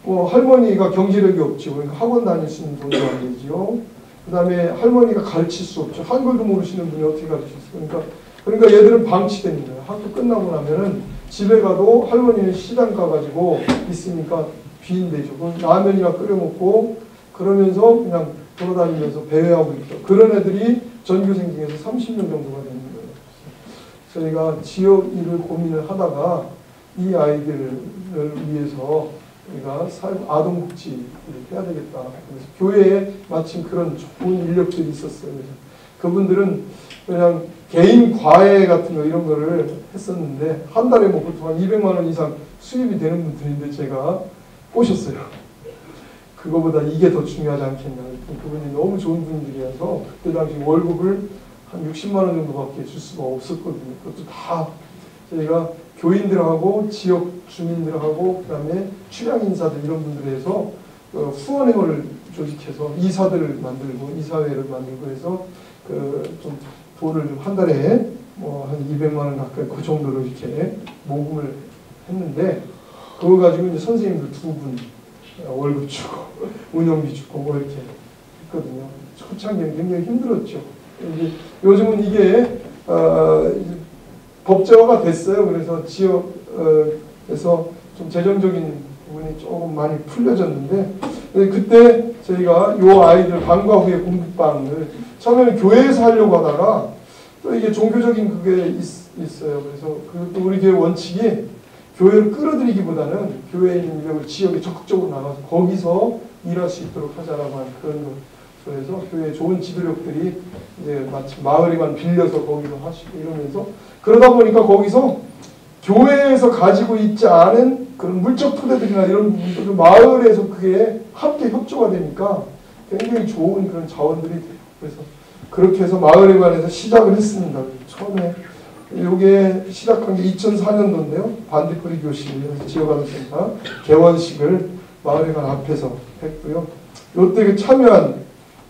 뭐 할머니가 경제력이 없죠. 그러니까 학원 다닐 수 있는 돈도 안 되지요. 그 다음에 할머니가 가르칠 수 없죠. 한글도 모르시는 분이 어떻게 가르치겠어요. 그러니까 얘들은 방치되는 거예요. 학교 끝나고 나면은 집에 가도 할머니는 시장 가가지고 있으니까 빈대죠. 그럼 라면이나 끓여 먹고 그러면서 그냥 돌아다니면서 배회하고 있죠. 그런 애들이 전교생 중에서 30명 정도가 되는 거예요. 저희가 지역 일을 고민을 하다가 이 아이들을 위해서 우리가 아동복지를 해야 되겠다. 그래서 교회에 마침 그런 좋은 인력들이 있었어요. 그래서 그분들은 그냥 개인 과외 같은 거 이런 거를 했었는데 한 달에 뭐 보통 한 200만 원 이상 수입이 되는 분들인데 제가 꼬셨어요. 그거보다 이게 더 중요하지 않겠냐. 그분이 너무 좋은 분들이어서 그때 당시 월급을 한 60만 원 정도밖에 줄 수가 없었거든요. 그것도 다 저희가 교인들하고 지역 주민들하고 그다음에 출향 인사들 이런 분들 해서 후원회를 조직해서 이사들을 만들고 이사회를 만들고 해서 좀 돈을 좀 한 달에 뭐 한 200만 원 가까이 그 정도로 이렇게 모금을 했는데 그거 가지고 이제 선생님들 2분 월급 주고 운영비 주고 뭐 이렇게 했거든요. 초창기는 굉장히 힘들었죠. 요즘은 이게 법제화가 됐어요. 그래서 지역에서 좀 재정적인 부분이 조금 많이 풀려졌는데 그때 저희가 요 아이들 방과 후에 공부방을 처음에는 교회에서 하려고 하다가 또 이게 종교적인 그게 있어요. 그래서 그것도 우리 교회 원칙이 교회를 끌어들이기보다는 교회에 있는 인력을 지역에 적극적으로 나가서 거기서 일할 수 있도록 하자라고 하는 그런 거. 그래서 교회에 좋은 지도력들이 이제 마치 마을에만 빌려서 거기서 하시고 이러면서 그러다 보니까 거기서 교회에서 가지고 있지 않은 그런 물적 토대들이나 이런 부분들을 마을에서 그게 함께 협조가 되니까 굉장히 좋은 그런 자원들이 돼요. 그래서 그렇게 해서 마을에 관해서 시작을 했습니다. 처음에 이게 시작한 게 2004년도인데요. 반딧불이 교실에서 지역아동센터 개원식을 마을회관 앞에서 했고요. 요때 참여한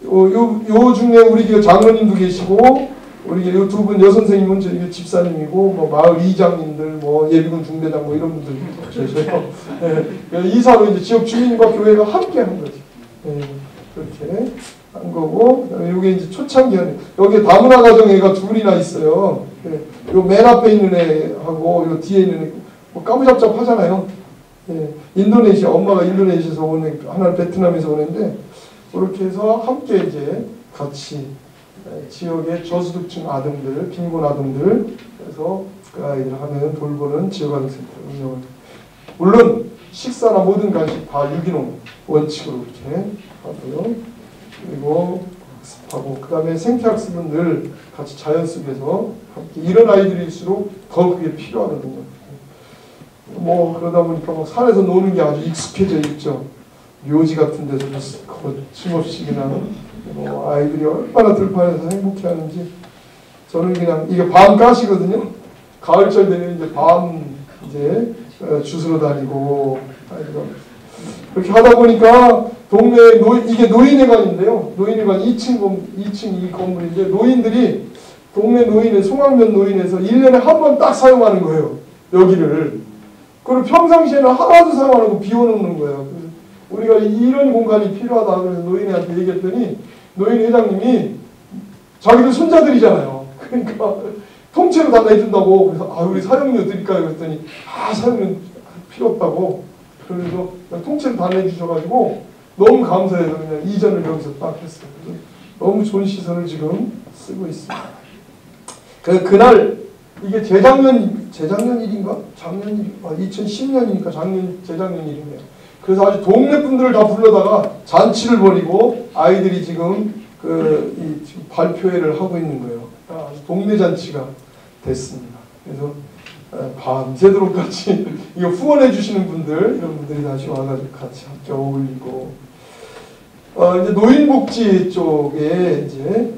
요 중에 우리 교회 장로님도 계시고 우리 요 두 분 여선생님은 저희 집사님이고 뭐 마을 이장님들 뭐 예비군 중대장 뭐 이런 분들 계셔요. 네, 이사로 이제 지역 주민과 교회가 함께 한 거죠. 네, 그렇게 한 거고 요게 이제 초창기 여기 다문화 가정 애가 둘이나 있어요. 네, 요 맨 앞에 있는 애하고 요 뒤에 있는 애 뭐 까무잡잡 하잖아요. 네, 인도네시아 엄마가 인도네시아에서 온 애 하나는 베트남에서 온 애인데 그렇게 해서 함께 이제 같이 지역의 저소득층 아동들, 빈곤 아동들, 그래서 그 아이들 하면 돌보는 지역아동센터 운영을. 물론 식사나 모든 간식 다 유기농 원칙으로 이렇게 하고요. 그리고 학습하고, 그 다음에 생태학습은 늘 같이 자연 속에서 함께, 이런 아이들일수록 더 그게 필요하거든요. 뭐 그러다 보니까 뭐 산에서 노는 게 아주 익숙해져 있죠. 묘지 같은 데서 거침없이 그냥 뭐 아이들이 얼마나 들판에서 행복해하는지. 저는 그냥 이게 밤가시거든요. 가을철 되면 이제 밤 이제 주스러 다니고 아이들 그렇게 하다 보니까 동네에 이게 노인회관인데요. 노인회관 2층 이 건물인데 노인들이 동네 노인회 송악면 노인에서 1년에 한 번 딱 사용하는 거예요. 여기를. 그리고 평상시에는 하나도 사용 안 하고 비워놓는 거예요. 우리가 이런 공간이 필요하다 그래서 노인회한테 얘기했더니 노인 회장님이 자기들 손자들이잖아요. 그러니까 통째로 다 내준다고. 그래서 아, 우리 사용료 드릴까요? 그랬더니 아, 사용료 필요 없다고. 그래서 그냥 통째로 다 내주셔가지고 너무 감사해서 그냥 이전을 여기서 딱 했어요. 그래서 너무 좋은 시설을 지금 쓰고 있습니다. 그날 이게 재작년 일인가? 작년 일, 2010년이니까 재작년 일이네요. 그래서 아주 동네 분들을 다 불러다가 잔치를 벌이고 아이들이 지금 지금 발표회를 하고 있는 거예요. 아주 동네 잔치가 됐습니다. 그래서 밤새도록 같이 이거 후원해 주시는 분들, 이런 분들이 다시 와가지고 같이 함께 어울리고, 이제 노인복지 쪽에 이제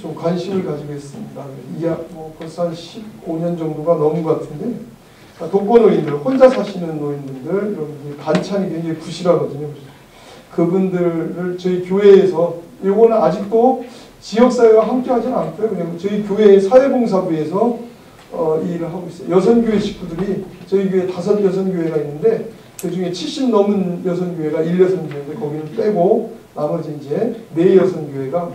좀 관심을 가지고 있습니다. 뭐 벌써 한 15년 정도가 넘은 것 같은데, 독거노인들, 혼자 사시는 노인분들, 이런 분들이 반찬이 굉장히 부실하거든요. 그분들을 저희 교회에서, 이거는 아직도 지역사회와 함께 하지는 않고요. 그냥 저희 교회 사회봉사부에서 일을 하고 있어요. 여선교회 식구들이, 저희 교회 5 여선교회가 있는데, 그 중에 70 넘은 여선교회가 1여선교회인데, 거기는 빼고, 나머지 이제 4 여선교회가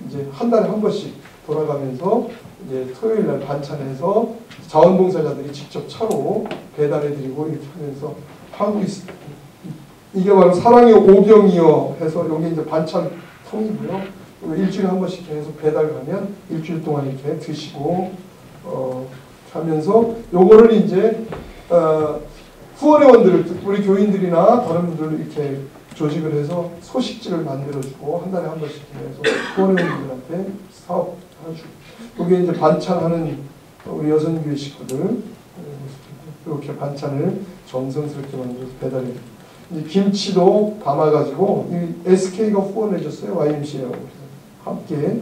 이제 한 달에 한 번씩 돌아가면서, 이제 토요일 날 반찬해서 자원봉사자들이 직접 차로 배달해드리고 이렇게 하면서 하고 있습니다. 이게 바로 사랑의 오병이어 해서 여기 이제 반찬 통이고요. 일주일에 한 번씩 계속 배달 가면 일주일 동안 이렇게 드시고 하면서 요거를 이제 후원회원들, 우리 교인들이나 다른 분들 이렇게 조직을 해서 소식지를 만들어주고 한 달에 한 번씩 해서 후원회원들한테 사업해주고, 여기 이제 반찬하는 우리 여선교회 식구들 이렇게 반찬을 정성스럽게 만들어서 배달해요. 이제 김치도 담아가지고 SK가 후원해줬어요. YMCA하고 함께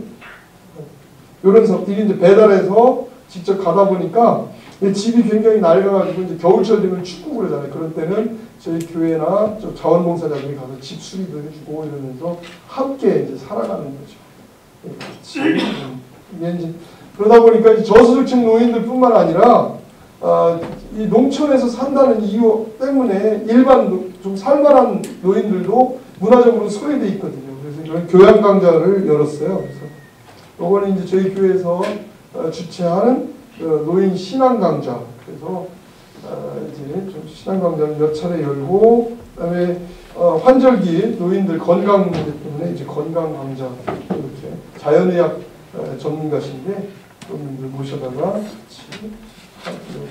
이런 이게 이제 배달해서 직접 가다 보니까 집이 굉장히 낡아가지고 이제 겨울철 되면 춥고 그러잖아요. 그런 때는 저희 교회나 자원봉사자들이 가서 집 수리도 해주고 이러면서 함께 이제 살아가는 거죠. 같이. 이제 그러다 보니까 이제 저소득층 노인들뿐만 아니라 이 농촌에서 산다는 이유 때문에 일반 좀 살만한 노인들도 문화적으로 소외돼 있거든요. 그래서 이런 교양 강좌를 열었어요. 그래서 이거는 이제 저희 교회에서 주최하는 노인 신앙 강좌. 그래서 이제 좀 신앙 강좌를 몇 차례 열고, 그다음에 환절기 노인들 건강 문제 때문에 이제 건강 강좌, 이렇게 자연의학 전문가신데 그분들 모셔다가 같이 하고요.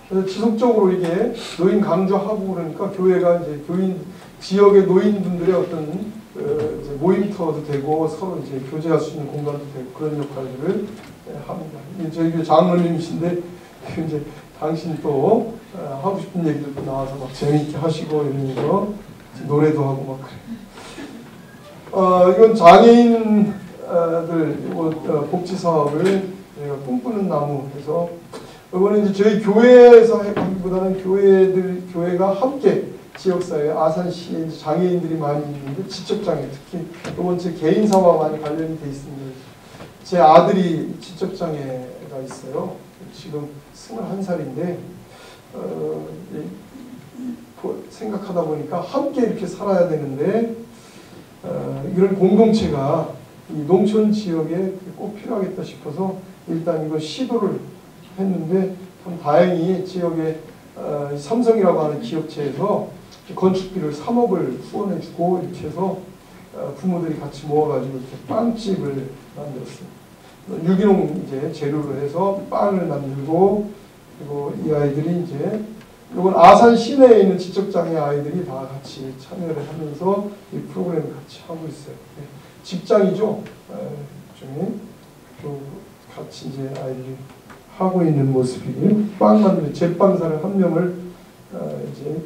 그래서 지속적으로 이게 노인 강좌하고 그러니까 교회가 이제 지역의 노인분들의 어떤 이제 모임터도 되고 서로 이제 교제할 수 있는 공간도 되고 그런 역할들을 합니다. 저희 교회 장로님이신데 이제 당신 또 하고 싶은 얘기들도 나와서 막 재미있게 하시고 이러면서 노래도 하고 막 그래요. 이건 장애인들 복지 사업을 저희가 꿈꾸는 나무 해서, 이거는 이제 저희 교회에서 하기보다는 교회가 함께 지역사회 아산시에 장애인들이 많이 있는데 지적장애, 특히 두 번째 개인사와 많이 관련이 돼 있습니다. 제 아들이 지적장애가 있어요. 지금 21살인데 생각하다 보니까 함께 이렇게 살아야 되는데 이런 공동체가 이 농촌 지역에 꼭 필요하겠다 싶어서 일단 이거 시도를 했는데, 참 다행히 지역에 삼성이라고 하는 기업체에서 건축비를 3억을 후원해주고 이렇게 해서 부모들이 같이 모아가지고 이렇게 빵집을 만들었어요. 유기농 이제 재료로 해서 빵을 만들고, 그리고 이 아이들이 이제 이건 아산 시내에 있는 지적장애 아이들이 다 같이 참여를 하면서 이 프로그램을 같이 하고 있어요. 직장이죠. 중에 또 같이 이제 아이들이 하고 있는 모습이에요. 빵 만드는 제빵사를 한 명을 이제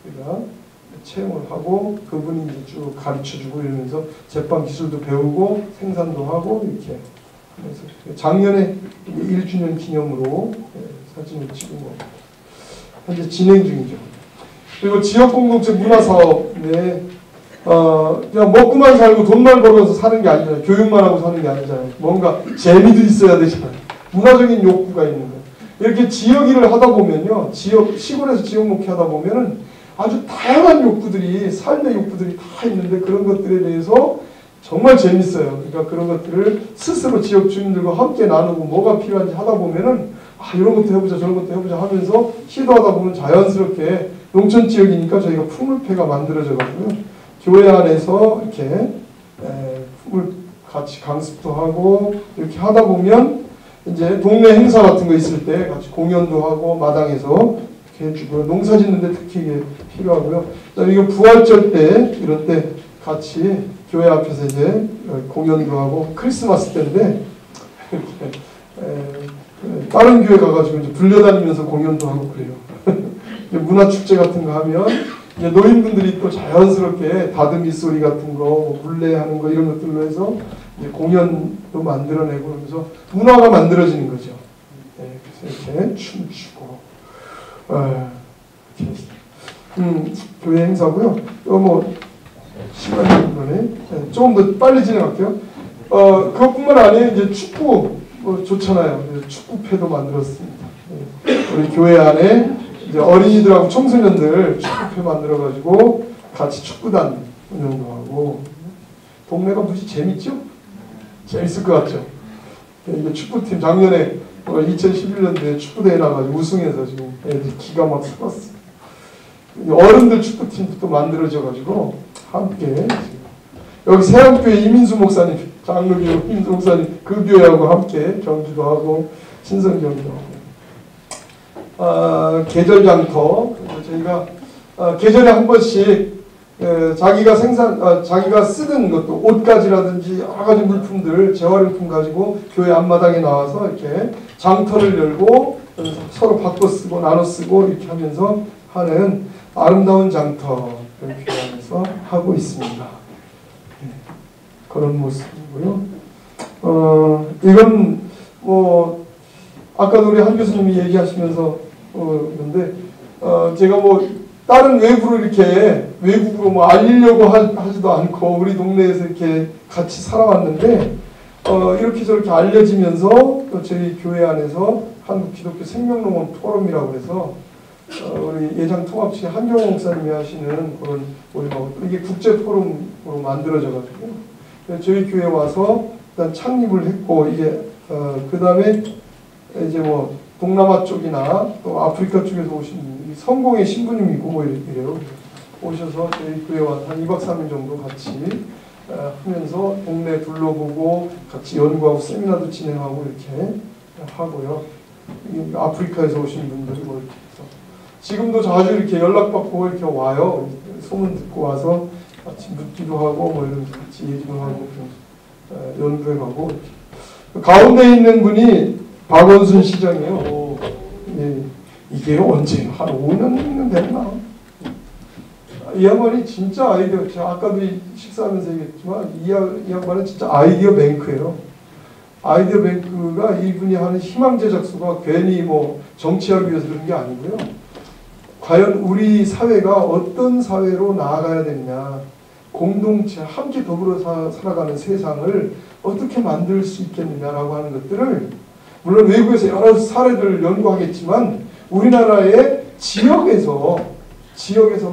우리가 채용을 하고 그분이 이제 쭉 가르쳐주고 이러면서 제빵 기술도 배우고 생산도 하고 이렇게 하면서 작년에 1주년 기념으로 사진을 찍은 거 현재 진행 중이죠. 그리고 지역 공동체 문화 사업에 그냥 먹고만 살고 돈만 벌어서 사는 게 아니잖아요. 교육만 하고 사는 게 아니잖아요. 뭔가 재미도 있어야 되잖아요. 문화적인 욕구가 있는 거예요. 이렇게 지역 일을 하다 보면요, 시골에서 지역 목회 하다 보면은 아주 다양한 욕구들이, 삶의 욕구들이 다 있는데 그런 것들에 대해서 정말 재밌어요. 그러니까 그런 것들을 스스로 지역 주민들과 함께 나누고 뭐가 필요한지 하다 보면은 이런 것도 해보자 저런 것도 해보자 하면서 시도하다 보면 자연스럽게 농촌 지역이니까 저희가 풍물패가 만들어져 가지고요. 교회 안에서 이렇게 풍물 같이 강습도 하고 이렇게 하다 보면 이제 동네 행사 같은 거 있을 때 같이 공연도 하고 마당에서 이렇게 해주고요. 농사 짓는데 특히 이게 필요하고요. 그다음에 이거 부활절 때 이런 때 같이 교회 앞에서 이제 공연도 하고 크리스마스 때인데 다른 교회 가가지고 이제 불려다니면서 공연도 하고 그래요. 문화축제 같은 거 하면 이제 노인분들이 또 자연스럽게 다듬이 소리 같은 거, 물레하는 거 이런 것들로 해서 이제 공연도 만들어내고 그러면서 문화가 만들어지는 거죠. 그래서 이렇게 춤추고 교회 행사고요. 뭐 시간이 없네. 조금 더 빨리 진행할게요. 그것뿐만 아니에요. 이제 축구 좋잖아요. 축구패도 만들었습니다. 우리 교회 안에 이제 어린이들하고 청소년들 축구패 만들어가지고 같이 축구단 운영도 하고 동네가 무지 재밌죠? 재밌을 것 같죠? 이게 축구팀 작년에 2011년도에 축구대회 나가지고 우승해서 지금 애들이 기가 막 살았어요. 어른들 축구팀도 또 만들어져가지고 함께 지금 여기 세안교회 이민수 목사님, 장로교회 이민수 목사님 그 교회하고 함께 경기도 하고 신선 경기도 하고 계절 장터 저희가 계절에 한 번씩 자기가 쓰던 것도 옷가지라든지 여러 가지 물품들 재활용품 가지고 교회 앞마당에 나와서 이렇게 장터를 열고 서로 바꿔 쓰고 나눠 쓰고 이렇게 하면서 하는 아름다운 장터를 표현해서 하고 있습니다. 그런 모습이고요. 이건 뭐 아까도 우리 한 교수님이 얘기하시면서 그런데 제가 뭐 다른 외부로 이렇게 외국으로 뭐 알리려고 하지도 않고 우리 동네에서 이렇게 같이 살아왔는데 이렇게 저렇게 알려지면서 또 저희 교회 안에서 한국 기독교 생명농원 포럼이라고 해서 우리 예장 통합치 한경호 목사님이 하시는 그런 모임하고 이게 국제 포럼으로 만들어져 가지고 저희 교회에 와서 일단 창립을 했고 이게 그 다음에 이제 뭐 동남아 쪽이나 또 아프리카 쪽에서 오신 성공의 신부님이고 뭐 이래요. 오셔서 저희 교회 와서 한 2박 3일 정도 같이 하면서 동네 둘러보고 같이 연구하고 세미나도 진행하고 이렇게 하고요. 아프리카에서 오신 분들이 뭐 이렇게 해서 지금도 자주 이렇게 연락받고 이렇게 와요. 소문 듣고 와서 같이 묻기도 하고 뭐 이러면서 같이 얘기도 하고 연구해 가고 가운데 있는 분이 박원순 시장이에요. 예, 이게 언제 한 5년 됐나? 이 양반이 진짜 아이디어, 제가 아까도 식사하면서 얘기했지만 이 양반은 진짜 아이디어 뱅크예요. 아이디어 뱅크가 이분이 하는 희망 제작소가 괜히 뭐 정치하기 위해서 그런 게 아니고요. 과연 우리 사회가 어떤 사회로 나아가야 되느냐, 공동체 함께 더불어 살아가는 세상을 어떻게 만들 수 있겠느냐라고 하는 것들을 물론 외국에서 여러 사례들을 연구하겠지만 우리나라의 지역에서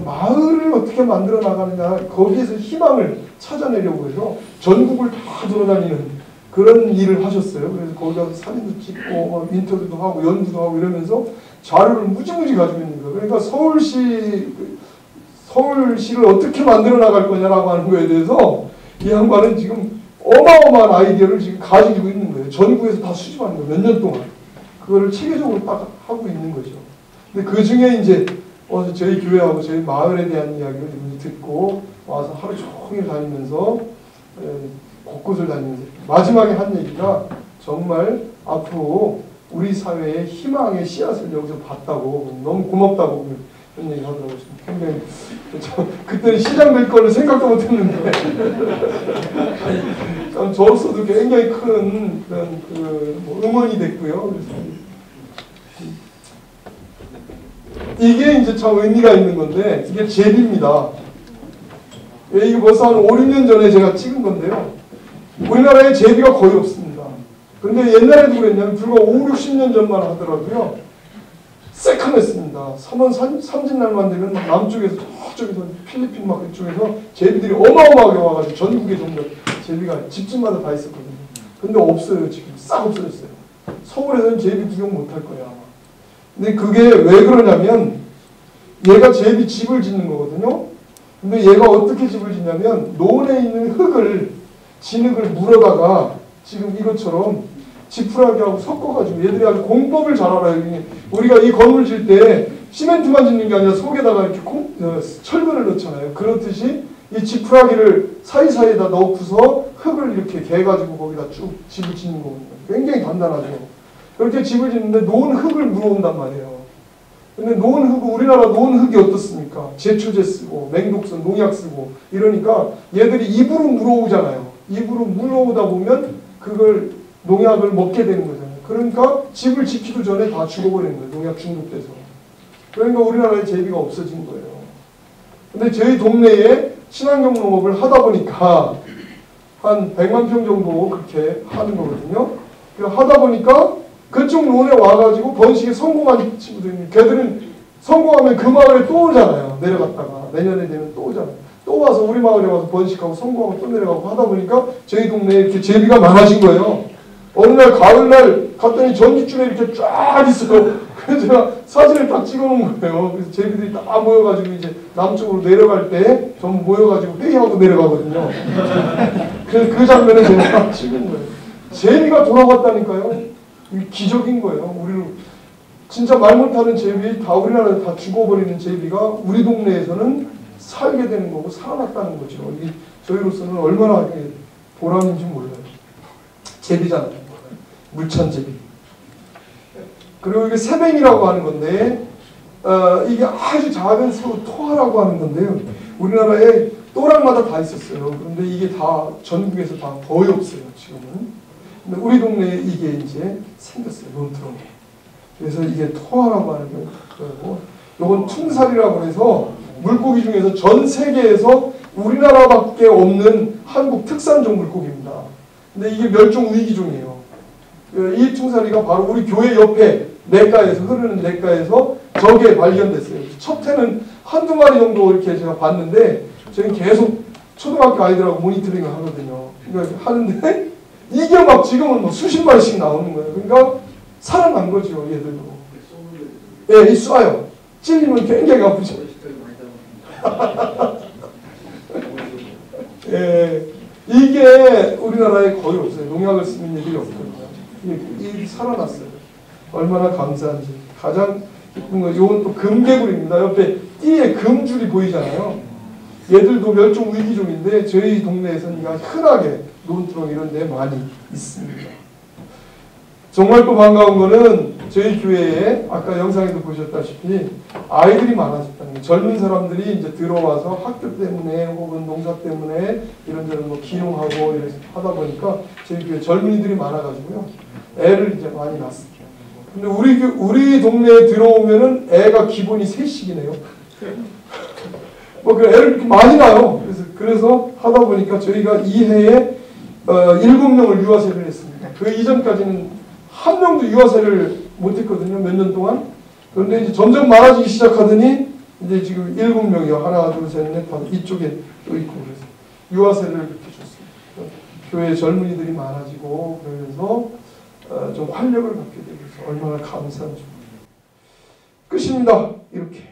마을을 어떻게 만들어 나가느냐, 거기에서 희망을 찾아내려고 해서 전국을 다 돌아다니는 그런 일을 하셨어요. 그래서 거기 가서 사진도 찍고 인터뷰도 하고 연구도 하고 이러면서 자료를 무지무지 가지고 있는 거예요. 그러니까 서울시를 어떻게 만들어 나갈 거냐라고 하는 거에 대해서 이 양반은 지금 어마어마한 아이디어를 지금 가지고 있는 거예요. 전국에서 다 수집하는 거예요. 몇 년 동안. 그거를 체계적으로 딱 하고 있는 거죠. 근데 그 중에 이제 와서 저희 교회하고 저희 마을에 대한 이야기를 듣고 와서 하루 종일 다니면서 곳곳을 다니면서 마지막에 한 얘기가 정말 앞으로 우리 사회의 희망의 씨앗을 여기서 봤다고 너무 고맙다고 그런 얘기 하더라고요. 굉장히 그때는 시장될 거를 생각도 못했는데 저로서도 굉장히 큰 그런 뭐 응원이 됐고요. 그래서 이게 이제 참 의미가 있는 건데 이게 제비입니다. 이게 벌써 한 5, 6년 전에 제가 찍은 건데요. 우리나라에 제비가 거의 없습니다. 근데 옛날에도 그랬냐면 불과 5, 60년 전만 하더라도요. 새카맸습니다. 삼진날만 되면 남쪽에서 저쪽에서 필리핀 막 이쪽에서 제비들이 어마어마하게 와가지고 전국에 전부 제비가 집집마다 다 있었거든요. 근데 없어요. 지금 싹 없어졌어요. 서울에서는 제비 구경 못할 거예요 아마. 근데 그게 왜 그러냐면 얘가 제비 집을 짓는 거거든요. 근데 얘가 어떻게 집을 짓냐면 논에 있는 흙을 진흙을 물어다가 지금 이것처럼 지푸라기하고 섞어가지고 얘들이 아주 공법을 잘 알아요. 우리가 이 건물 질 때 시멘트만 짓는 게 아니라 속에다가 이렇게 철근을 넣잖아요. 그렇듯이 이 지푸라기를 사이사이에다 넣고서 흙을 이렇게 개가지고 거기다 쭉 집을 짓는 거거든요. 굉장히 단단하죠. 그렇게 집을 짓는데 놓은 흙을 물어온단 말이에요. 근데 놓은 흙, 우리나라 놓은 흙이 어떻습니까? 제초제 쓰고 맹독성 농약 쓰고 이러니까 얘들이 입으로 물어오잖아요. 입으로 물어오다 보면 그걸 농약을 먹게 되는 거잖아요. 그러니까 집을 짓기도 전에 다 죽어버리는 거예요. 농약 중독돼서. 그러니까 우리나라에 제비가 없어진 거예요. 근데 저희 동네에 친환경 농업을 하다 보니까 한 100만 평 정도 그렇게 하는 거거든요. 하다 보니까 그쪽 논에 와가지고 번식에 성공한 친구들이 걔들은 성공하면 그 마을에 또 오잖아요. 내려갔다가 내년에 되면 또 오잖아요. 또 와서 우리 마을에 와서 번식하고 성공하고 또 내려가고 하다 보니까 저희 동네에 이렇게 제비가 많아진 거예요. 어느 날 가을날 갔더니 전기줄에 이렇게 쫙 있어요. 그래서 제가 사진을 딱 찍어놓은 거예요. 그래서 제비들이 다 모여가지고 이제 남쪽으로 내려갈 때 전부 모여가지고 회의하고 내려가거든요. 그래서 그 장면을 제가 딱 찍은 거예요. 제비가 돌아왔다니까요. 이게 기적인 거예요. 우리는 진짜 말 못하는 제비, 다 우리나라에 다 죽어버리는 제비가 우리 동네에서는 살게 되는 거고 살아났다는 거죠. 이게 저희로서는 얼마나 보람인지 몰라요. 제비잖아요. 물찬제비. 그리고 이게 새뱅이라고 하는 건데 이게 아주 작은 새우 토하라고 하는 건데요. 우리나라에 또랑마다 다 있었어요. 그런데 이게 다 전국에서 다 거의 없어요. 지금은. 근데 우리 동네에 이게 이제 생겼어요. 논두렁에. 그래서 이게 토하라고 하는 거고 요건 퉁살이라고 해서 물고기 중에서 전 세계에서 우리나라밖에 없는 한국 특산종 물고기입니다. 근데 이게 멸종 위기종이에요. 이 퉁사리가 바로 우리 교회 옆에 냇가에서 흐르는 냇가에서 저게 발견됐어요. 첫 해는 한두 마리 정도 이렇게 제가 봤는데 저희는 계속 초등학교 아이들하고 모니터링을 하거든요. 그러니까 하는데 이게 막 지금은 뭐 수십 마리씩 나오는 거예요. 그러니까 살아난 거죠, 얘들도. 예, 이 쏴요. 찔리면 굉장히 아프죠. 예, 이게 우리나라에 거의 없어요. 농약을 쓰는 일이 없거든요. 이게 살아났어요. 얼마나 감사한지. 가장 기쁜 건 이건 또 금개구리입니다. 옆에 띠에 금줄이 보이잖아요. 얘들도 멸종 위기종인데 저희 동네에서는 아주 흔하게 논두렁 이런 데 많이 있습니다. 정말 또 반가운 거는 저희 교회에 아까 영상에도 보셨다시피 아이들이 많아졌다는 거예요. 젊은 사람들이 이제 들어와서 학교 때문에 혹은 농사 때문에 이런저런 뭐 기용하고 이렇게 하다 보니까 저희 교회 젊은이들이 많아가지고요. 애를 이제 많이 낳습니다. 근데 우리 동네에 들어오면은 애가 기본이 셋씩이네요. 뭐 그 애를 많이 낳아요. 그래서 하다 보니까 저희가 이 해에 7명을 유아세를 했습니다. 그 이전까지는 한 명도 유아세를 못했거든요. 몇 년 동안. 그런데 이제 점점 많아지기 시작하더니 이제 지금 7명이요. 하나, 둘, 셋, 넷, 다섯 이쪽에 또 있고 그래서 유아세를 이렇게 줬습니다. 교회 젊은이들이 많아지고 그러면서 좀 활력을 갖게 되고 얼마나 감사한지. 끝입니다. 이렇게.